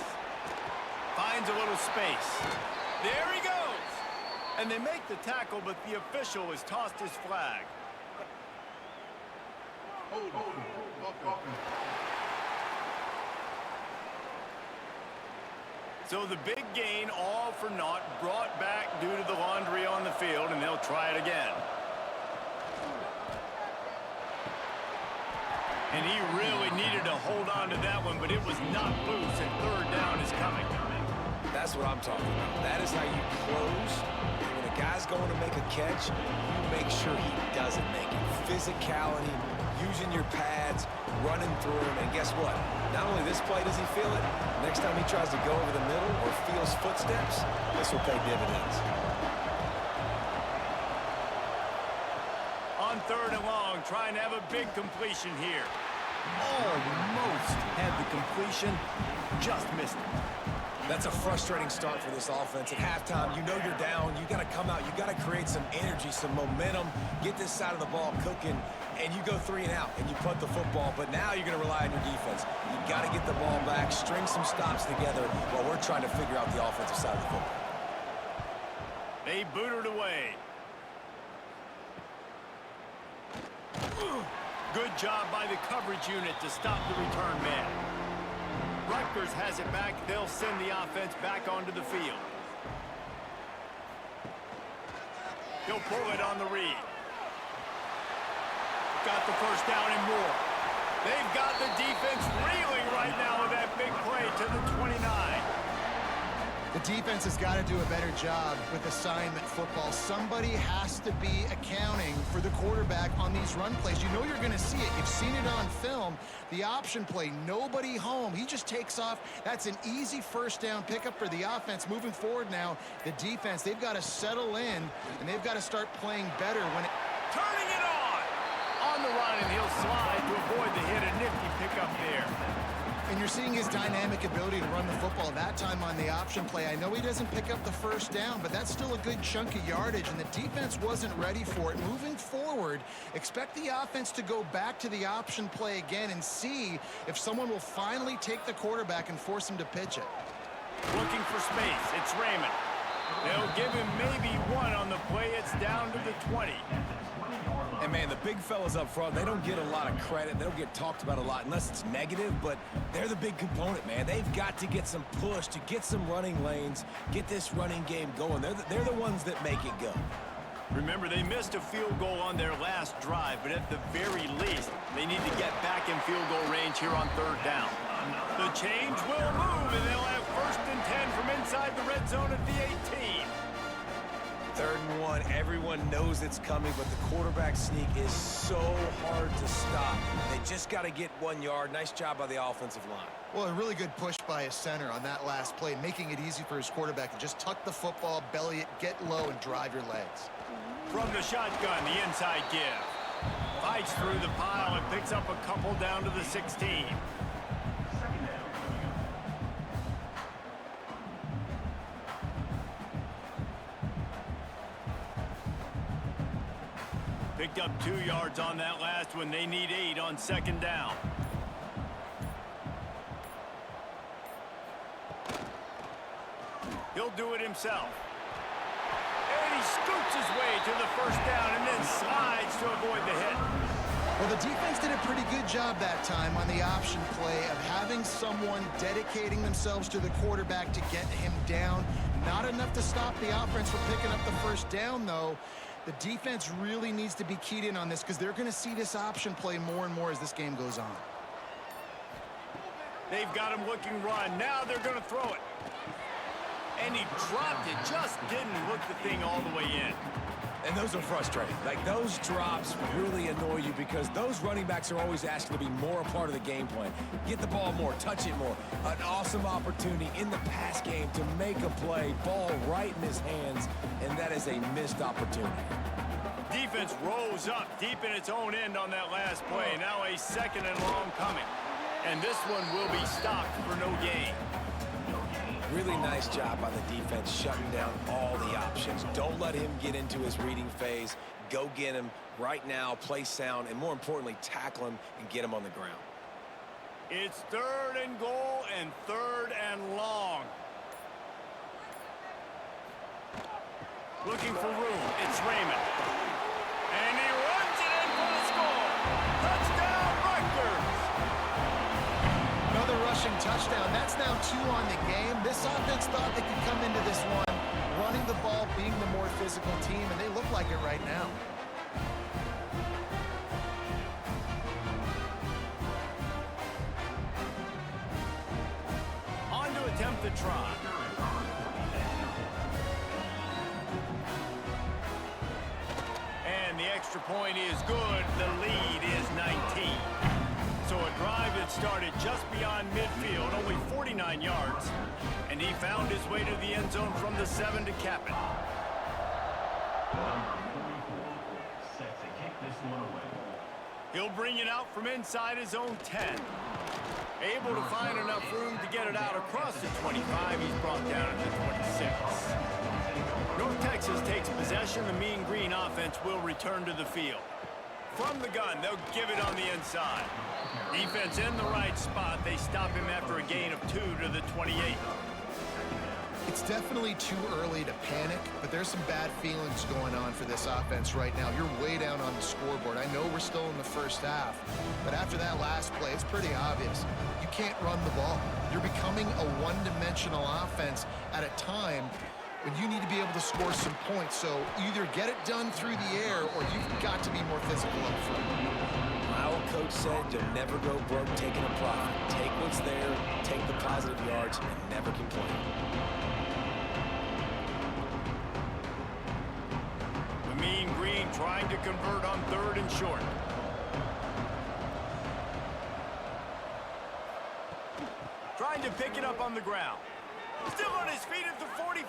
Finds a little space. There he goes. And they make the tackle, but the official has tossed his flag. So the big gain, all for naught, brought back due to the laundry on the field, and they'll try it again. And he really needed to hold on to that one, but it was not loose, and third down is coming. That's what I'm talking about. That is how you close. When a guy's going to make a catch, you make sure he doesn't make it. Physicality, using your pads, running through him, and guess what? Not only this play does he feel it, next time he tries to go over the middle or feels footsteps, this will pay dividends. On third and long, trying to have a big completion here. Almost had the completion, just missed it. That's a frustrating start for this offense. At halftime, you know you're down. You got to come out. You got to create some energy, some momentum, get this side of the ball cooking, and you go 3 and out, and you punt the football. But now you're going to rely on your defense. You got to get the ball back, string some stops together while we're trying to figure out the offensive side of the football. They booted away. Good job by the coverage unit to stop the return man. Rutgers has it back. They'll send the offense back onto the field. He'll pull it on the read. Got the first down and more. They've got the defense reeling right now with that big play to the 29. The defense has got to do a better job with assignment football. Somebody has to be accounting for the quarterback on these run plays. You know you're going to see it. You've seen it on film. The option play, nobody home. He just takes off. That's an easy first down pickup for the offense. Moving forward now, the defense, they've got to settle in, and they've got to start playing better when it... Turning it on the run, and he'll slide to avoid the hit. A nifty pickup there. And you're seeing his dynamic ability to run the football that time on the option play. I know he doesn't pick up the first down, but that's still a good chunk of yardage, and the defense wasn't ready for it. Moving forward, expect the offense to go back to the option play again and see if someone will finally take the quarterback and force him to pitch it. Looking for space. It's Raymond. They'll give him maybe one on the play. It's down to the 20. And, man, the big fellas up front, they don't get a lot of credit. They don't get talked about a lot unless it's negative, but they're the big component, man. They've got to get some push, to get some running lanes, get this running game going. They're the ones that make it go. Remember, they missed a field goal on their last drive, but at the very least, they need to get back in field goal range here on third down. The change will move, and they'll have 1st and 10 from inside the red zone at the 18. 3rd and 1, everyone knows it's coming, but the quarterback sneak is so hard to stop. They just got to get 1 yard. Nice job by the offensive line. Well, a really good push by his center on that last play, making it easy for his quarterback to just tuck the football, belly it, get low, and drive your legs. From the shotgun, the inside give. Fights through the pile and picks up a couple down to the 16. Picked up 2 yards on that last one. They need 8 on 2nd down. He'll do it himself. And he scoots his way to the 1st down and then slides to avoid the hit. Well, the defense did a pretty good job that time on the option play of having someone dedicating themselves to the quarterback to get him down. Not enough to stop the offense from picking up the 1st down, though. The defense really needs to be keyed in on this because they're going to see this option play more and more as this game goes on. They've got him looking run. Now they're going to throw it. And he dropped it. Just didn't hook the thing all the way in. And those are frustrating. Like, those drops really annoy you because those running backs are always asking to be more a part of the game plan. Get the ball more, touch it more. An awesome opportunity in the pass game to make a play, ball right in his hands, and that is a missed opportunity. Defense rose up deep in its own end on that last play. Now a 2nd and long coming. And this one will be stopped for no gain. Really nice job by the defense shutting down all the options. Don't let him get into his reading phase. Go get him right now, play sound, and more importantly, tackle him and get him on the ground. It's 3rd and goal and 3rd and long. Looking for room. It's Raymond. And he runs it in for the score. Touchdown, Rutgers. Another rushing touchdown. That's now 2 on the game. This offense thought they could come into this one running the ball, being the more physical team, and they look like it right now. On to attempt the try. And the extra point is good. The lead is 19. So a drive that started just beyond midfield, only 49 yards, and he found his way to the end zone from the 7 to cap it. Set to kick this one away. He'll bring it out from inside his own 10. Able to find enough room to get it out across the 25. He's brought down at the 26. North Texas takes possession. The Mean Green offense will return to the field. From the gun, they'll give it on the inside. Defense in the right spot. They stop him after a gain of 2 to the 28. It's definitely too early to panic, but there's some bad feelings going on for this offense right now. You're way down on the scoreboard. I know we're still in the 1st half, but after that last play, it's pretty obvious. You can't run the ball. You're becoming a one-dimensional offense at a time when you need to be able to score some points. So either get it done through the air or you've got to be more physical up front. My old coach said you'll never go broke taking a profit. Take what's there, take the positive yards, and never complain. The Mean Green trying to convert on 3rd and short. Trying to pick it up on the ground. Still on his feet at the 45.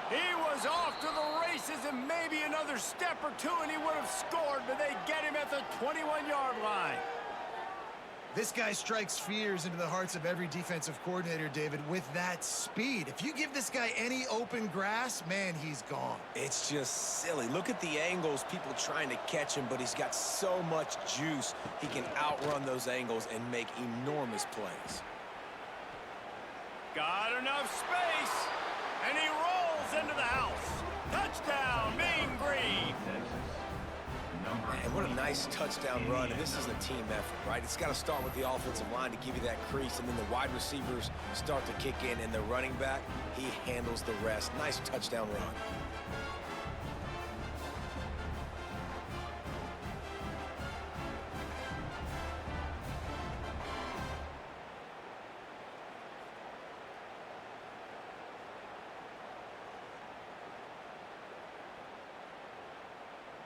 He was off to the races and maybe another step or two and he would have scored, but they get him at the 21-yard line. This guy strikes fears into the hearts of every defensive coordinator, David, with that speed. If you give this guy any open grass, man, he's gone. It's just silly. Look at the angles, people trying to catch him, but he's got so much juice. He can outrun those angles and make enormous plays. Got enough space, and he rolls into the house. Touchdown, Mean Green. And what a nice touchdown run, and this is a team effort, right? It's got to start with the offensive line to give you that crease, and then the wide receivers start to kick in, and the running back, he handles the rest. Nice touchdown run.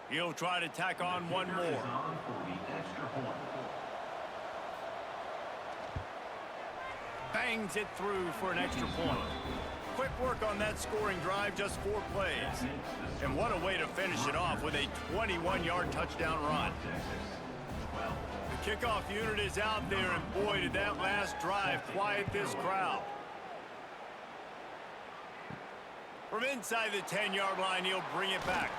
He'll try to tack on one more. Bangs it through for an extra point. Quick work on that scoring drive, just 4 plays. And what a way to finish it off with a 21-yard touchdown run. The kickoff unit is out there, and boy, did that last drive quiet this crowd. From inside the 10-yard line, he'll bring it back.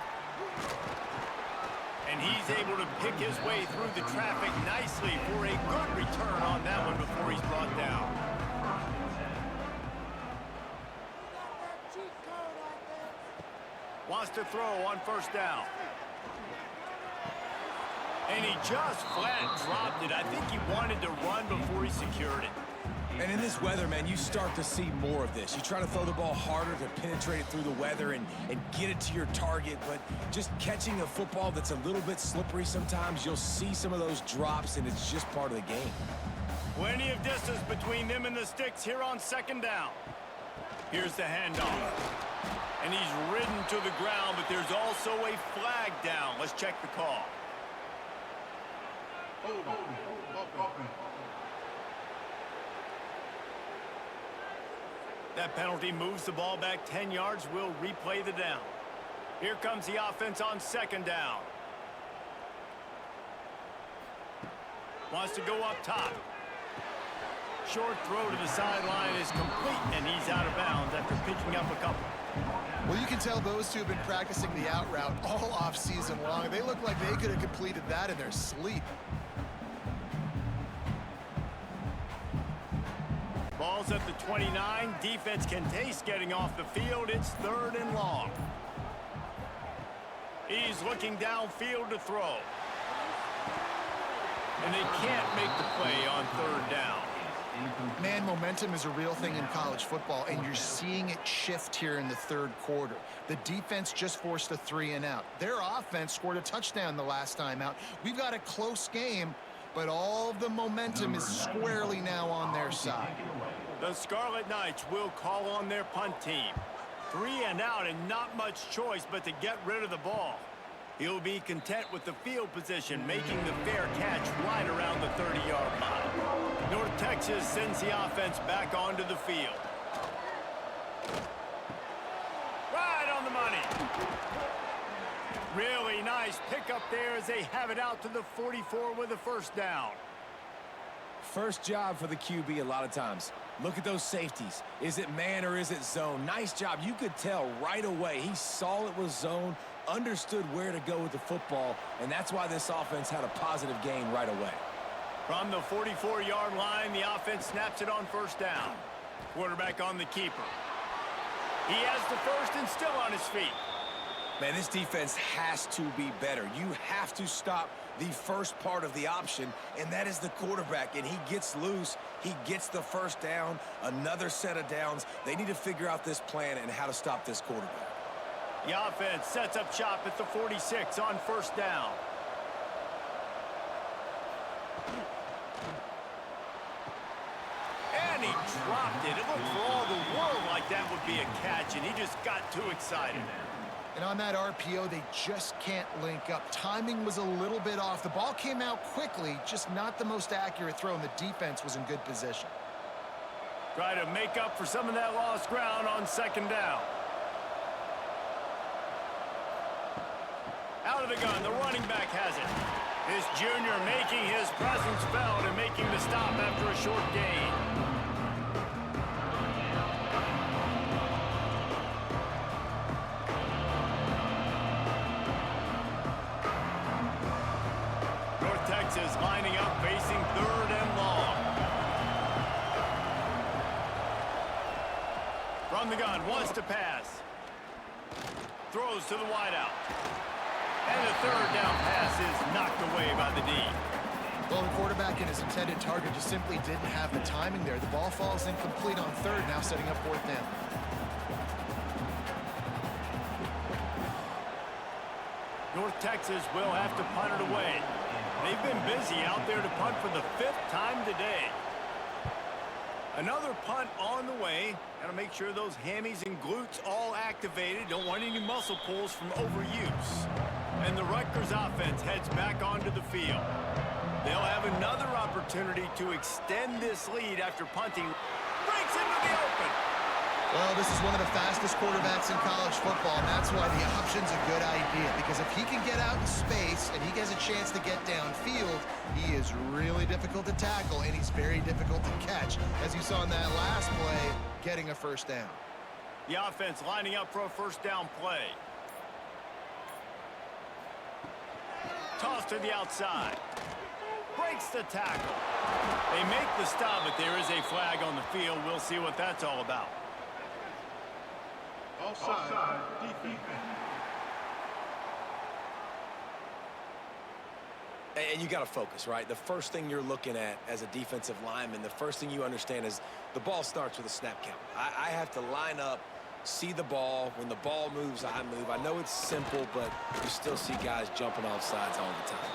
And he's able to pick his way through the traffic nicely for a good return on that one before he's brought down. Wants to throw on first down. And he just flat dropped it. I think he wanted to run before he secured it. And in this weather, man, you start to see more of this. You try to throw the ball harder to penetrate it through the weather and get it to your target, but just catching a football that's a little bit slippery sometimes, you'll see some of those drops, and it's just part of the game. Plenty of distance between them and the sticks here on second down. Here's the handoff. And he's ridden to the ground, but there's also a flag down. Let's check the call. That penalty moves the ball back 10 yards. We'll replay the down. Here comes the offense on second down. Wants to go up top. Short throw to the sideline is complete, and he's out of bounds after picking up a couple. Well, you can tell those two have been practicing the out route all off season long. They look like they could have completed that in their sleep. Ball's at the 29. Defense can taste getting off the field. It's 3rd and long. He's looking downfield to throw. And they can't make the play on 3rd down. Man, momentum is a real thing in college football, and you're seeing it shift here in the 3rd quarter. The defense just forced a 3-and-out. Their offense scored a touchdown the last time out. We've got a close game, but all of the momentum is squarely now on their side. The Scarlet Knights will call on their punt team. 3-and-out and not much choice but to get rid of the ball. He'll be content with the field position, making the fair catch right around the 30-yard line. North Texas sends the offense back onto the field. Right on the money. Really nice pickup there as they have it out to the 44 with a first down. First job for the QB a lot of times. Look at those safeties. Is it man or is it zone? Nice job. You could tell right away. He saw it was zone, understood where to go with the football, and that's why this offense had a positive gain right away. From the 44-yard line, the offense snaps it on first down. Quarterback on the keeper. He has the first and still on his feet. Man, this defense has to be better. You have to stop the first part of the option, and that is the quarterback. And he gets loose. He gets the first down, another set of downs. They need to figure out this plan and how to stop this quarterback. The offense sets up shop at the 46 on first down. And he dropped it. It looked for all the world like that would be a catch, and he just got too excited. And on that RPO, they just can't link up. Timing was a little bit off. The ball came out quickly, just not the most accurate throw, and the defense was in good position. Try to make up for some of that lost ground on second down. Out of the gun, the running back has it. This junior making his presence felt and making the stop after a short gain. North Texas lining up, facing 3rd and long. From the gun, wants to pass. Throws to the wideout. And the 3rd down pass is knocked away by the D. Well, the quarterback and his intended target just simply didn't have the timing there. The ball falls incomplete on 3rd, now setting up 4th down. North Texas will have to punt it away. They've been busy out there to punt for the 5th time today. Another punt on the way. Got to make sure those hammies and glutes all activated. Don't want any muscle pulls from overuse. And the Rutgers offense heads back onto the field. They'll have another opportunity to extend this lead after punting. Breaks into the open. Well, this is one of the fastest quarterbacks in college football, and that's why the option's a good idea. Because if he can get out in space and he gets a chance to get downfield, he is really difficult to tackle, and he's very difficult to catch. As you saw in that last play, getting a 1st down. The offense lining up for a 1st down play. Toss to the outside. Breaks the tackle. They make the stop, but there is a flag on the field. We'll see what that's all about. Offside, defense. And you got to focus, right? The first thing you're looking at as a defensive lineman, the first thing you understand is the ball starts with a snap count. I have to line up, see the ball. When the ball moves, I move. I know it's simple, but you still see guys jumping off sides all the time.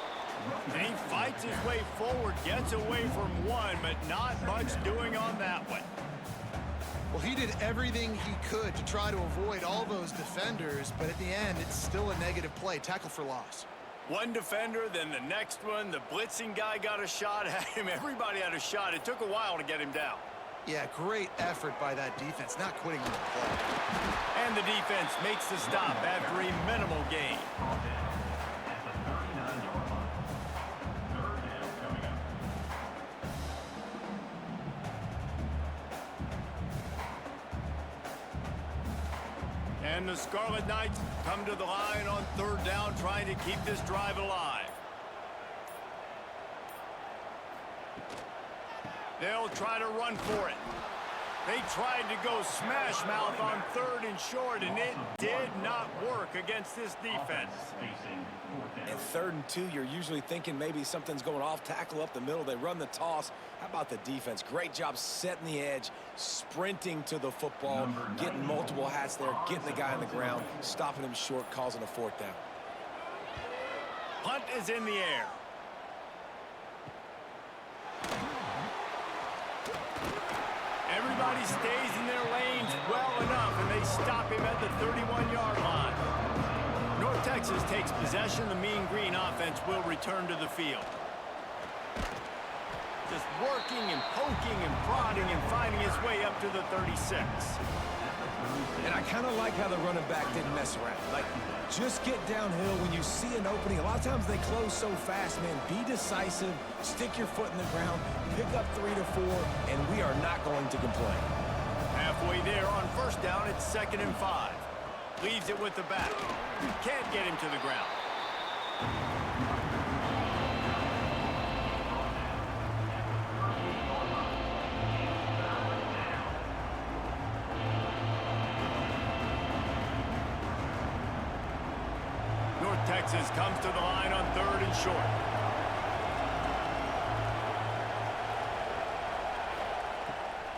And he fights his way forward, gets away from one, but not much doing on that one. Well, he did everything he could to try to avoid all those defenders, but at the end, it's still a negative play. Tackle for loss. One defender, then the next one. The blitzing guy got a shot at him. Everybody had a shot. It took a while to get him down. Yeah, great effort by that defense, not quitting on the play. And the defense makes the stop after a minimal gain. At the 39-yard line. 3rd down coming up. And the Scarlet Knights come to the line on 3rd down, trying to keep this drive alive. They'll try to run for it. They tried to go smash mouth on 3rd and short, and it did not work against this defense. Facing 4th down. And 3rd and 2, you're usually thinking maybe something's going off tackle up the middle. They run the toss. How about the defense? Great job setting the edge, sprinting to the football, getting multiple hats there, getting the guy on the ground, stopping him short, causing a 4th down. Punt is in the air. Everybody stays in their lanes well enough, and they stop him at the 31-yard line. North Texas takes possession. The Mean Green offense will return to the field. Just working and poking and prodding and finding his way up to the 36. And I kind of like how the running back didn't mess around. Like, just get downhill when you see an opening. A lot of times they close so fast, man. Be decisive, stick your foot in the ground, pick up 3 to 4, and we are not going to complain. Halfway there on 1st down, it's 2nd and 5. Leaves it with the back. Can't get him to the ground. North Texas comes to the line on 3rd and short.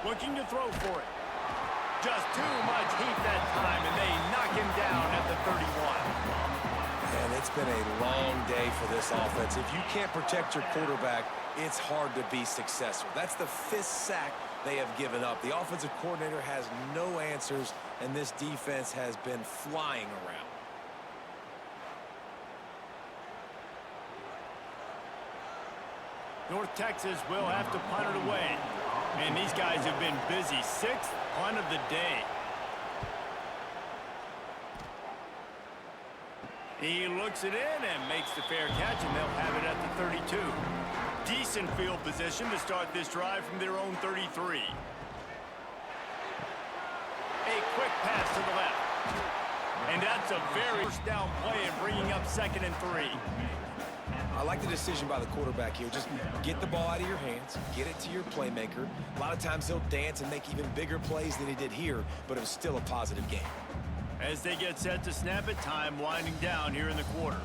Looking to throw for it. Just too much heat that time, and they knock him down at the 31. And it's been a long day for this offense. If you can't protect your quarterback, it's hard to be successful. That's the 5th sack they have given up. The offensive coordinator has no answers, and this defense has been flying around. North Texas will have to punt it away. Man, these guys have been busy. 6th punt of the day. He looks it in and makes the fair catch, and they'll have it at the 32. Decent field position to start this drive from their own 33. A quick pass to the left. And that's a very first down play and bringing up 2nd and 3. I like the decision by the quarterback here. Just get the ball out of your hands, get it to your playmaker. A lot of times he'll dance and make even bigger plays than he did here, but it was still a positive game. As they get set to snap it, time winding down here in the quarter.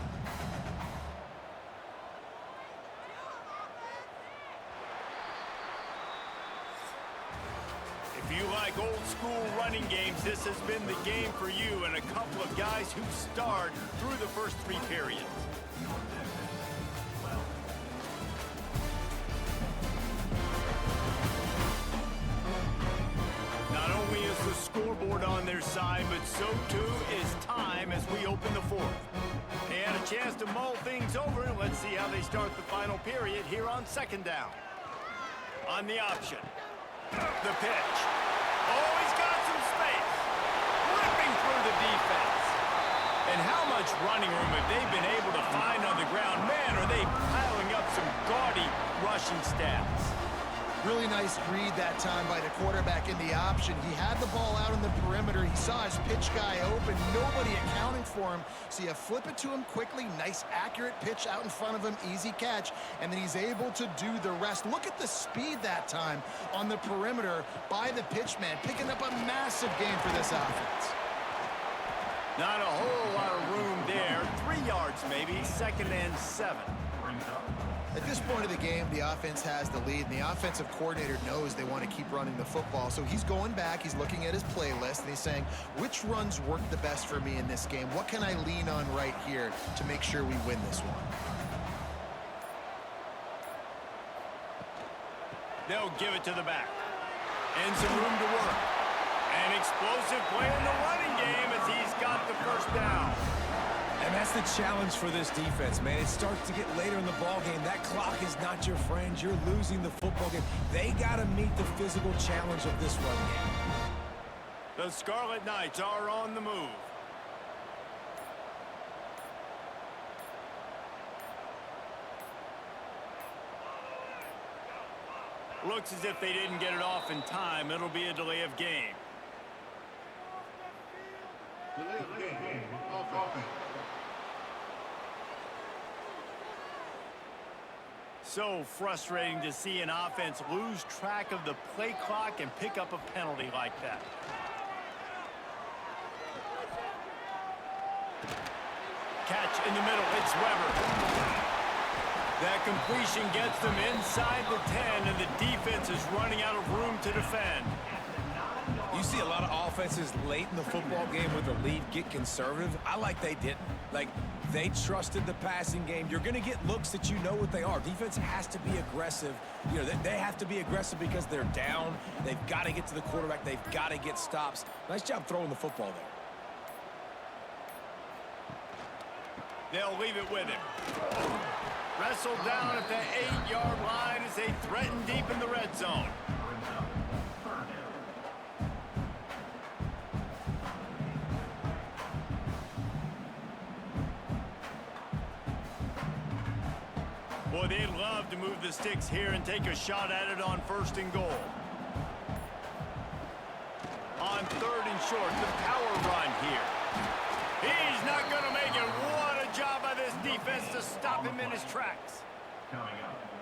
If you like old school running games, this has been the game for you and a couple of guys who starred through the first 3 periods. Not only is the scoreboard on their side, but so too is time as we open the 4th. They had a chance to mull things over. Let's see how they start the final period here on 2nd down. On the option. The pitch. Oh, he's got some space. Ripping through the defense. And how much running room have they been able to find on the ground? Man, are they piling up some gaudy rushing stats. Really nice read that time by the quarterback in the option. He had the ball out on the perimeter. He saw his pitch guy open. Nobody accounting for him. So you flip it to him quickly. Nice, accurate pitch out in front of him. Easy catch. And then he's able to do the rest. Look at the speed that time on the perimeter by the pitchman. Picking up a massive gain for this offense. Not a whole lot of room there. 3 yards maybe. 2nd and 7. At this point of the game, the offense has the lead, and the offensive coordinator knows they want to keep running the football. So he's going back, he's looking at his playlist, and he's saying, which runs work the best for me in this game? What can I lean on right here to make sure we win this one? They'll give it to the back. And some room to work. An explosive play in the running game as he's got the first down. And that's the challenge for this defense, man. It starts to get later in the ball game. That clock is not your friend. You're losing the football game. They got to meet the physical challenge of this run game. The Scarlet Knights are on the move. Looks as if they didn't get it off in time. It'll be a delay of game. Delay of game. Offense. So frustrating to see an offense lose track of the play clock and pick up a penalty like that. Catch in the middle, it's Weber. That completion gets them inside the 10, and the defense is running out of room to defend. You see a lot of offenses late in the football game with the lead get conservative. I like they didn't. Like, they trusted the passing game. You're going to get looks that you know what they are. Defense has to be aggressive. You know, they have to be aggressive because they're down. They've got to get to the quarterback. They've got to get stops. Nice job throwing the football there. They'll leave it with him. Wrestled down at the 8-yard line as they threaten deep in the red zone. Boy, they'd love to move the sticks here and take a shot at it on 1st and goal. On 3rd and short, the power run here. He's not going to make it. What a job by this defense to stop him in his tracks.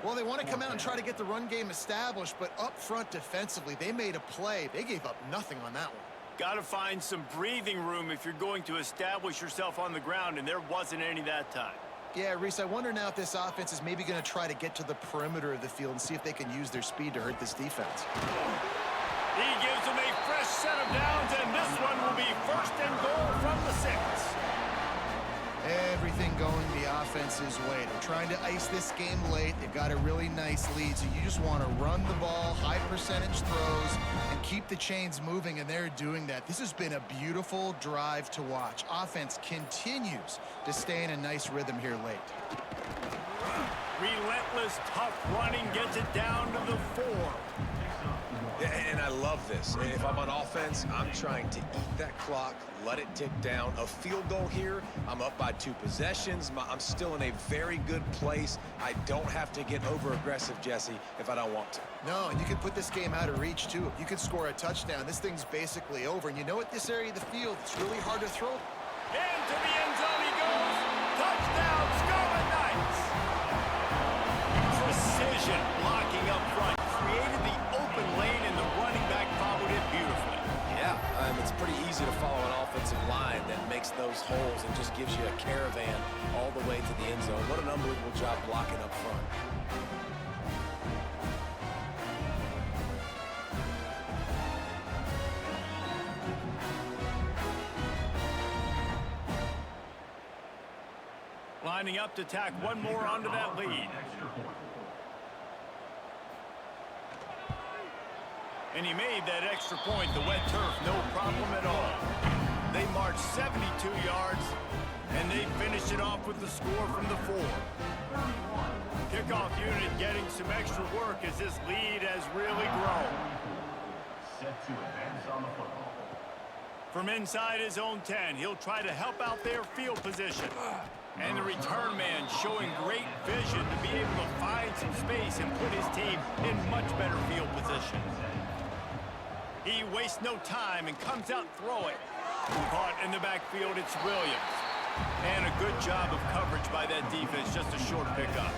Well, they want to come out and try to get the run game established, but up front defensively, they made a play. They gave up nothing on that one. Got to find some breathing room if you're going to establish yourself on the ground, and there wasn't any that time. Yeah, Reese, I wonder now if this offense is maybe going to try to get to the perimeter of the field and see if they can use their speed to hurt this defense. He gives them a fresh set of downs, and this one will be 1st and goal from the 6. Everything going the offense's way. They're trying to ice this game late. They've got a really nice lead, so you just want to run the ball, high percentage throws, and keep the chains moving, and they're doing that. This has been a beautiful drive to watch. Offense continues to stay in a nice rhythm here late. Relentless, tough running gets it down to the 4. And I love this. If I'm on offense, I'm trying to eat that clock, let it tick down. A field goal here, I'm up by 2 possessions. I'm still in a very good place. I don't have to get over-aggressive, Jesse, if I don't want to. No, and you can put this game out of reach, too. If you can score a touchdown, this thing's basically over. And you know what, this area of the field, it's really hard to throw. Into the end zone he goes. Touchdown, Scarlet Knights. Precision blocking up front. Created the open lane, and the running back followed it beautifully. Yeah, it's pretty easy to follow an offensive line that makes those holes and just gives you a caravan all the way to the end zone. What an unbelievable job blocking up front. Lining up to tack one more onto that lead. And he made that extra point, the wet turf, no problem at all. They marched 72 yards, and they finished it off with the score from the 4. Kickoff unit getting some extra work as this lead has really grown. Set to advance on the football. From inside his own 10, he'll try to help out their field position. And the return man showing great vision to be able to find some space and put his team in much better field position. He wastes no time and comes out throwing. Caught in the backfield, it's Williams. And a good job of coverage by that defense, just a short pickup.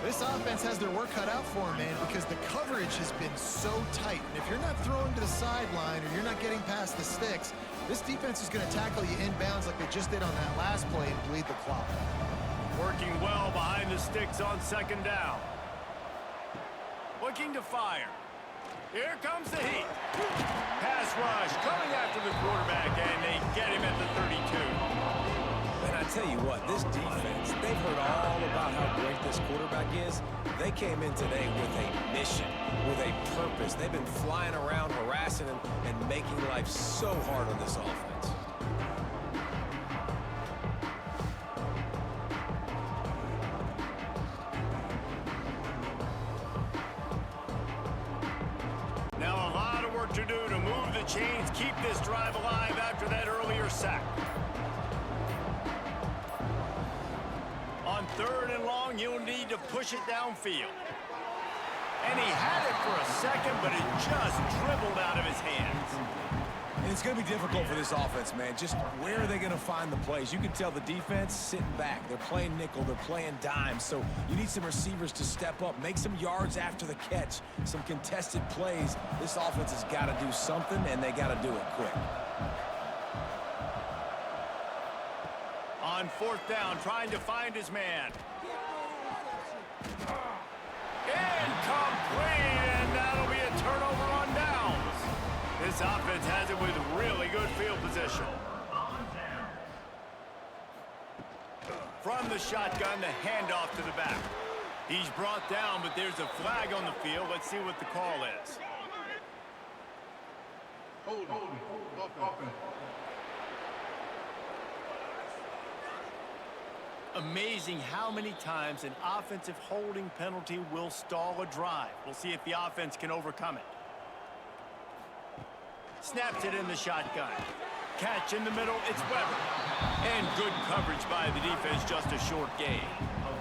This offense has their work cut out for them, man, because the coverage has been so tight. And if you're not throwing to the sideline or you're not getting past the sticks, this defense is going to tackle you inbounds like they just did on that last play and bleed the clock. Working well behind the sticks on second down. Looking to fire. Here comes the heat. Pass rush coming after the quarterback, and they get him at the 32. And I tell you what, this defense, they've heard all about how great this quarterback is. They came in today with a mission, with a purpose. They've been flying around, harassing him, and making life so hard on this offense. Now a lot of work to do to move the chains, keep this drive alive after that earlier sack. On 3rd and long, you'll need to push it downfield. And he had it for a second, but it just dribbled out of his hands. And it's going to be difficult for this offense, man. Just where are they going to find the plays? You can tell the defense sitting back. They're playing nickel. They're playing dime. So you need some receivers to step up, make some yards after the catch, some contested plays. This offense has got to do something, and they got to do it quick. On 4th down, trying to find his man. Incomplete, and that'll be a turnover on downs. This offense has it with really good field position. From the shotgun, the handoff to the back. He's brought down, but there's a flag on the field. Let's see what the call is. Hold on. Amazing how many times an offensive holding penalty will stall a drive. We'll see if the offense can overcome it. Snaps it in the shotgun. Catch in the middle, it's Weber. And good coverage by the defense, just a short gain. Well,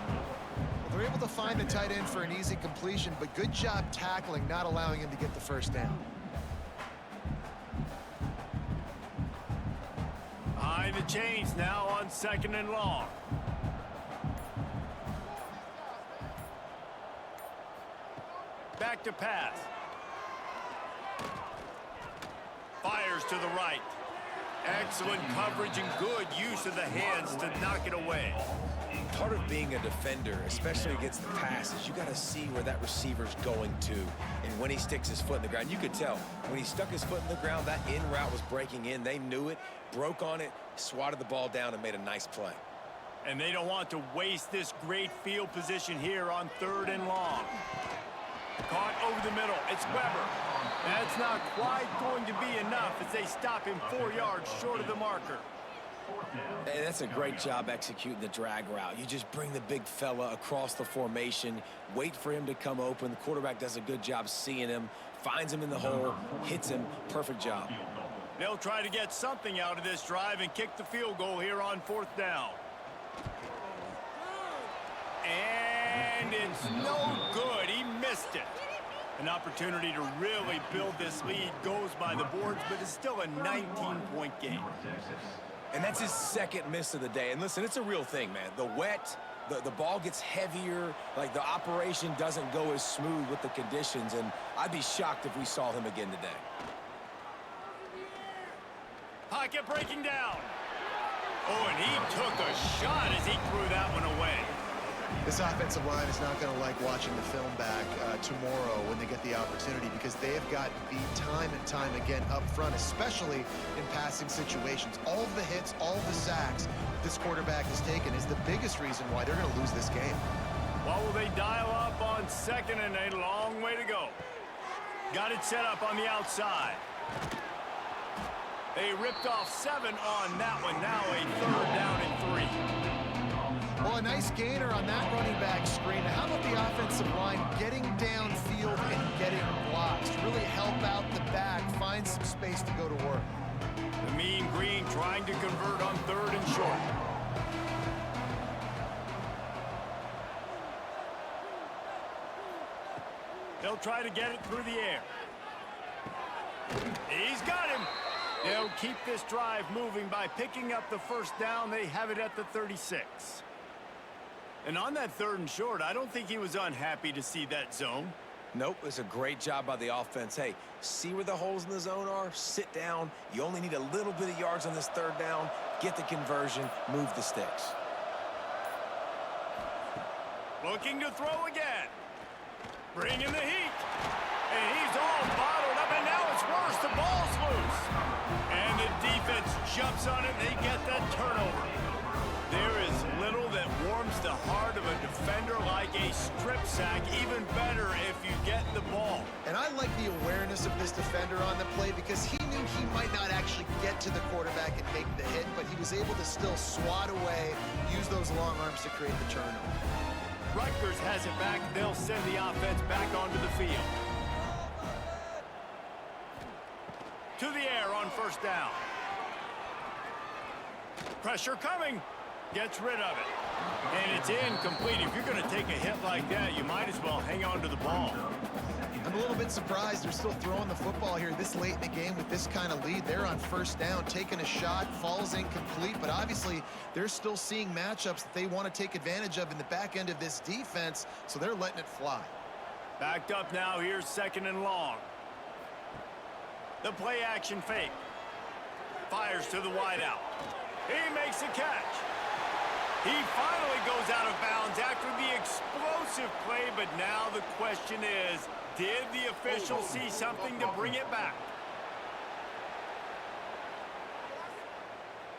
they're able to find the tight end for an easy completion, but good job tackling, not allowing him to get the first down. Behind the chains now on 2nd and long. Back to pass. Fires to the right. Excellent coverage and good use of the hands to knock it away. Part of being a defender, especially against the pass, is you got to see where that receiver's going to. And when he sticks his foot in the ground, you could tell. When he stuck his foot in the ground, that in route was breaking in. They knew it, broke on it, swatted the ball down, and made a nice play. And they don't want to waste this great field position here on 3rd and long. Caught over the middle. It's Weber. That's not quite going to be enough as they stop him 4 yards short of the marker. Hey, that's a great job executing the drag route. You just bring the big fella across the formation, wait for him to come open. The quarterback does a good job seeing him, finds him in the hole, hits him. Perfect job. They'll try to get something out of this drive and kick the field goal here on 4th down. And it's no good. He missed it. An opportunity to really build this lead goes by the boards, but it's still a 19-point game. And that's his second miss of the day. And listen, it's a real thing, man. The wet, the ball gets heavier, like the operation doesn't go as smooth with the conditions, and I'd be shocked if we saw him again today. Pocket breaking down. Oh, and he took a shot as he threw that one away. This offensive line is not going to like watching the film back tomorrow when they get the opportunity, because they have gotten beat time and time again up front, especially in passing situations. All of the hits, all of the sacks this quarterback has taken is the biggest reason why they're going to lose this game. What will they dial up on 2nd and a long way to go? Got it set up on the outside. They ripped off 7 on that one. Now a 3rd down and 3. Well, a nice gainer on that running back screen. How about the offensive line getting downfield and getting blocks to really help out the back, find some space to go to work? The Mean Green trying to convert on 3rd and short. They'll try to get it through the air. He's got him. They'll keep this drive moving by picking up the 1st down. They have it at the 36. And on that 3rd and short, I don't think he was unhappy to see that zone. Nope, it's a great job by the offense. Hey, see where the holes in the zone are? Sit down. You only need a little bit of yards on this 3rd down. Get the conversion, move the sticks. Looking to throw again. Bringing the heat. And he's all bottled up, and now it's worse. The ball's loose. And the defense jumps on it, and they get that turnover. There is little that warms the heart of a defender like a strip sack. Even better if you get the ball. And I like the awareness of this defender on the play, because he knew he might not actually get to the quarterback and make the hit, but he was able to still swat away, use those long arms to create the turnover. Rutgers has it back. They'll send the offense back onto the field. To the air on 1st down. Pressure coming. Gets rid of it. And it's incomplete. If you're going to take a hit like that, you might as well hang on to the ball. I'm a little bit surprised they're still throwing the football here this late in the game with this kind of lead. They're on 1st down, taking a shot, falls incomplete, but obviously they're still seeing matchups that they want to take advantage of in the back end of this defense, so they're letting it fly. Backed up now. Here's 2nd and long. The play action fake. Fires to the wideout. He makes a catch. He finally goes out of bounds after the explosive play, but now the question is, did the official see something to bring it back?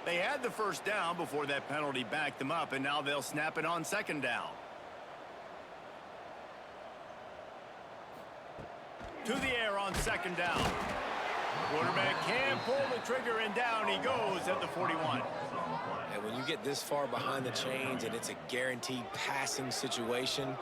They had the 1st down before that penalty backed them up, and now they'll snap it on 2nd down. To the air on 2nd down. Quarterback can pull the trigger, and down he goes at the 41. And when you get this far behind the chains and it's a guaranteed passing situation,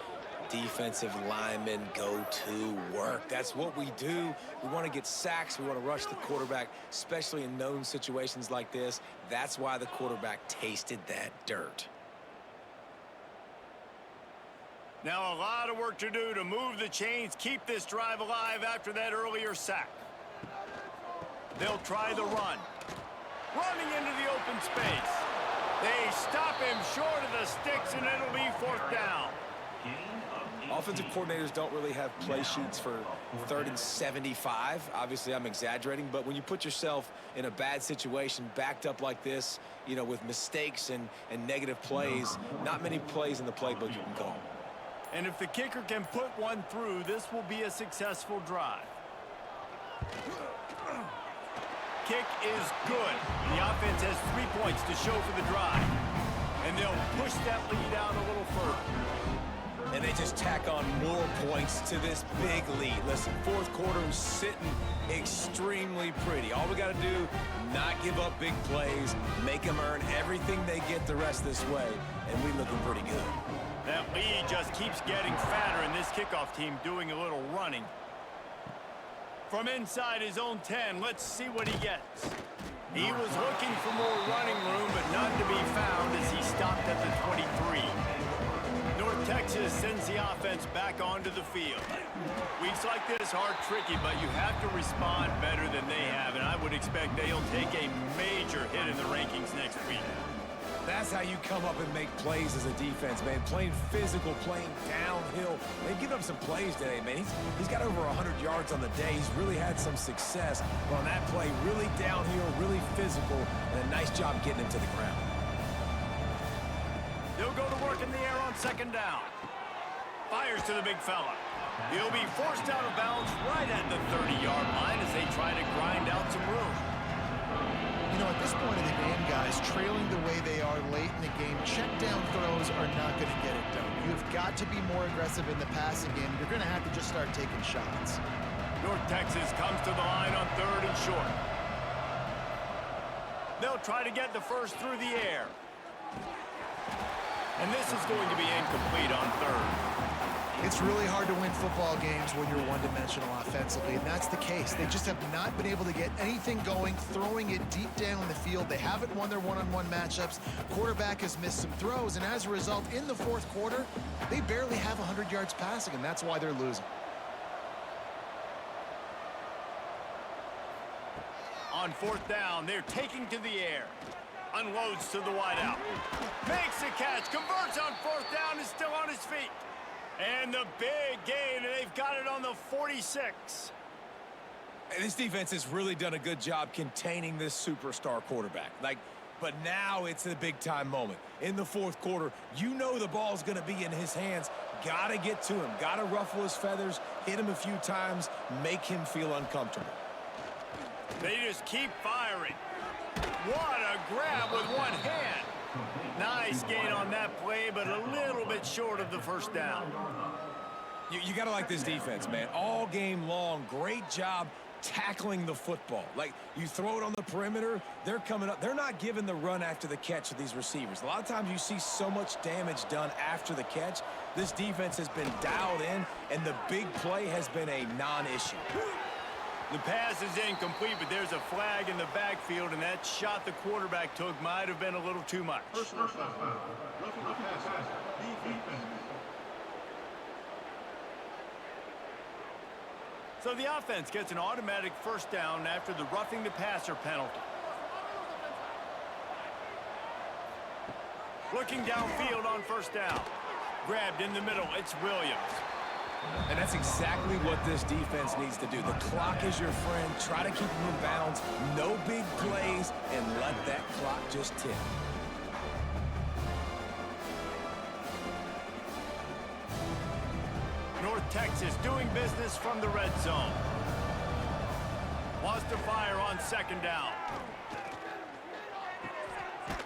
defensive linemen go to work. That's what we do. We want to get sacks. We want to rush the quarterback, especially in known situations like this. That's why the quarterback tasted that dirt. Now a lot of work to do to move the chains, keep this drive alive after that earlier sack. They'll try the run. Running into the open space. They stop him short of the sticks, and it'll be 4th down. Offensive coordinators don't really have play sheets for 3rd and 75. Obviously, I'm exaggerating, but when you put yourself in a bad situation, backed up like this, you know, with mistakes and negative plays, not many plays in the playbook you can call. And if the kicker can put one through, this will be a successful drive. Kick is good. The offense has 3 points to show for the drive. And they'll push that lead out a little further. And they just tack on more points to this big lead. Listen, 4th quarter is sitting extremely pretty. All we got to do, not give up big plays, make them earn everything they get the rest of this way, and we looking pretty good. That lead just keeps getting fatter, and this kickoff team doing a little running. From inside his own 10, let's see what he gets. He was looking for more running room, but none to be found as he stopped at the 23. North Texas sends the offense back onto the field. Weeks like this are tricky, but you have to respond better than they have, and I would expect they'll take a major hit in the rankings next week. That's how you come up and make plays as a defense, man. Playing physical, playing downhill. They've given up some plays today, man. He's got over 100 yards on the day. He's really had some success on that play. Really downhill, really physical, and a nice job getting him to the ground. They'll go to work in the air on second down. Fires to the big fella. He'll be forced out of bounds right at the 30-yard line as they try to grind out some room. You know, at this point of the game, guys, trailing the way they are late in the game, check down throws are not going to get it done. You've got to be more aggressive in the passing game. You're going to have to just start taking shots. North Texas comes to the line on 3rd and short. They'll try to get the first through the air. And this is going to be incomplete on 3rd. It's really hard to win football games when you're one-dimensional offensively, and that's the case. They just have not been able to get anything going, throwing it deep down in the field. They haven't won their one-on-one matchups. Quarterback has missed some throws, and as a result, in the 4th quarter, they barely have 100 yards passing, and that's why they're losing. On 4th down, they're taking to the air. Unloads to the wideout. Makes the catch, converts on 4th down, is still on his feet. And the big gain, and they've got it on the 46. And this defense has really done a good job containing this superstar quarterback. But now it's the big-time moment. In the 4th quarter, you know the ball's going to be in his hands. Got to get to him. Got to ruffle his feathers, hit him a few times, make him feel uncomfortable. They just keep firing. What a grab with one hand. Nice gain on that play, but a little bit short of the first down. You got to like this defense, man. All game long, great job tackling the football. Like, you throw it on the perimeter, they're coming up. They're not giving the run after the catch of these receivers. A lot of times you see so much damage done after the catch. This defense has been dialed in, and the big play has been a non-issue. The pass is incomplete, but there's a flag in the backfield, and that shot the quarterback took might have been a little too much. So the offense gets an automatic first down after the roughing the passer penalty. Looking downfield on first down. Grabbed in the middle, it's Williams. And that's exactly what this defense needs to do. The clock is your friend. Try to keep them in bounds. No big plays, and let that clock just tick. North Texas doing business from the red zone. Wants to fire on second down.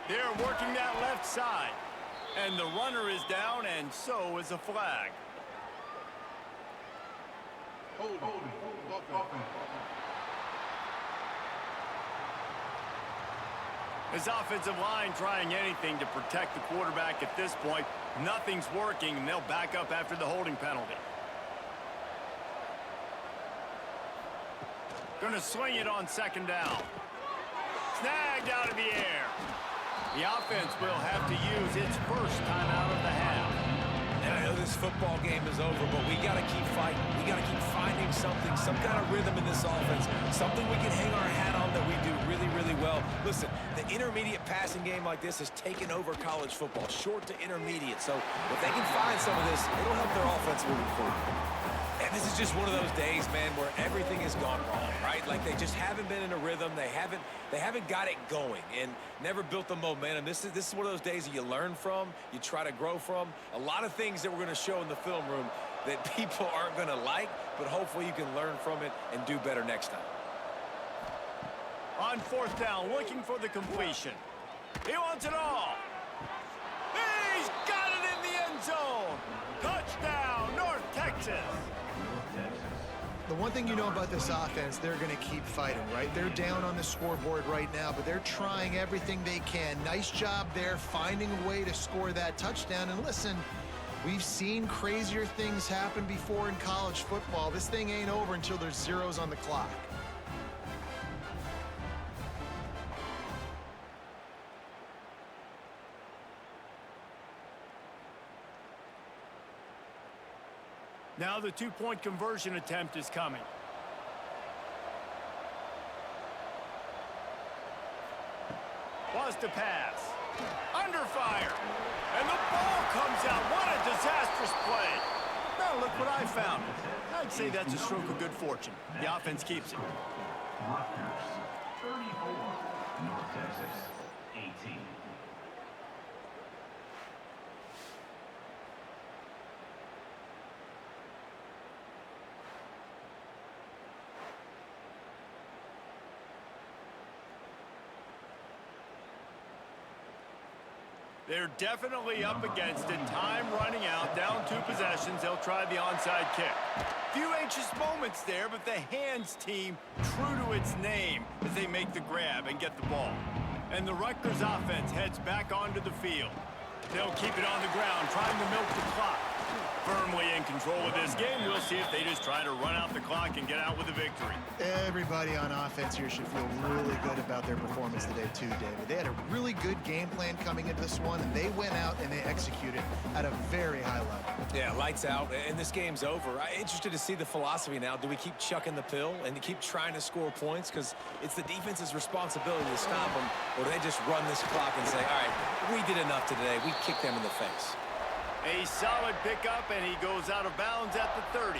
They're working that left side. And the runner is down, and so is a flag. His offensive line trying anything to protect the quarterback at this point. Nothing's working, and they'll back up after the holding penalty. Gonna swing it on second down. Snagged out of the air. The offense will have to use its first timeout of the half. And I know this football game is over, but we got to keep fighting. We got to keep finding something, some kind of rhythm in this offense, something we can hang our hat on that we do really, really well. Listen, the intermediate passing game like this has taken over college football, short to intermediate. So if they can find some of this, it'll help their offense moving forward. And this is just one of those days, man, where everything has gone wrong, right? Like they just haven't been in a rhythm. They haven't got it going and never built the momentum. This is one of those days that you learn from, you try to grow from. A lot of things that we're going to show in the film room that people aren't going to like, but hopefully you can learn from it and do better next time. On fourth down, looking for the completion. He wants it all. He's got it in the end zone. Touchdown, North Texas. The one thing you know about this offense, they're going to keep fighting, right? They're down on the scoreboard right now, but they're trying everything they can. Nice job there, finding a way to score that touchdown. And listen, We've seen crazier things happen before in college football. This thing ain't over until there's zeros on the clock. Now the two-point conversion attempt is coming. Was to pass. Under fire. And the ball comes out. What a disastrous play. Now look what I found. I'd say that's a stroke of good fortune. The offense keeps it. Rutgers, 34. North Texas, 18. They're definitely up against it. Time running out. Down 2 possessions. They'll try the onside kick. Few anxious moments there, but the hands team true to its name as they make the grab and get the ball. And the Rutgers offense heads back onto the field. They'll keep it on the ground, trying to milk the clock. Firmly in control of this game. We'll see if they just try to run out the clock and get out with a victory. Everybody on offense here should feel really good about their performance today too, David. They had a really good game plan coming into this one, and they went out and they executed at a very high level. Yeah, lights out, and this game's over. I'm interested to see the philosophy now. Do we keep chucking the pill and keep trying to score points? Because it's the defense's responsibility to stop them, or do they just run this clock and say, all right, we did enough today. We kicked them in the face. A solid pickup, and he goes out of bounds at the 30.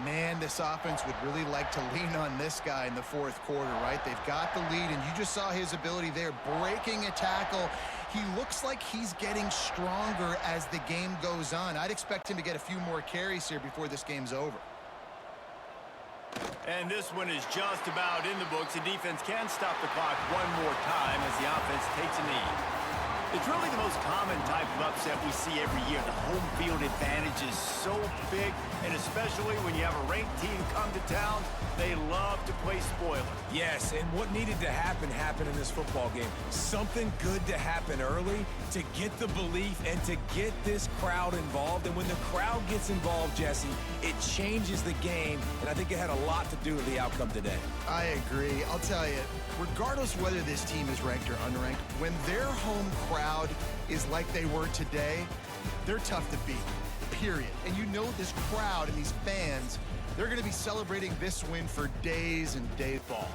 Man, this offense would really like to lean on this guy in the fourth quarter, right? They've got the lead, and you just saw his ability there, breaking a tackle. He looks like he's getting stronger as the game goes on. I'd expect him to get a few more carries here before this game's over. And this one is just about in the books. The defense can stop the clock one more time as the offense takes a knee. It's really the most common type of upset we see every year. The home field advantage is so big, and especially when you have a ranked team come to town, they love to play spoiler. Yes, and what needed to happen happened in this football game. Something good to happen early to get the belief and to get this crowd involved. And when the crowd gets involved, Jesse, it changes the game, and I think it had a lot to do with the outcome today. I agree. I'll tell you, regardless whether this team is ranked or unranked, when their home crowd is like they were today, they're tough to beat, period. And you know this crowd and these fans, they're going to be celebrating this win for days and days. Ball.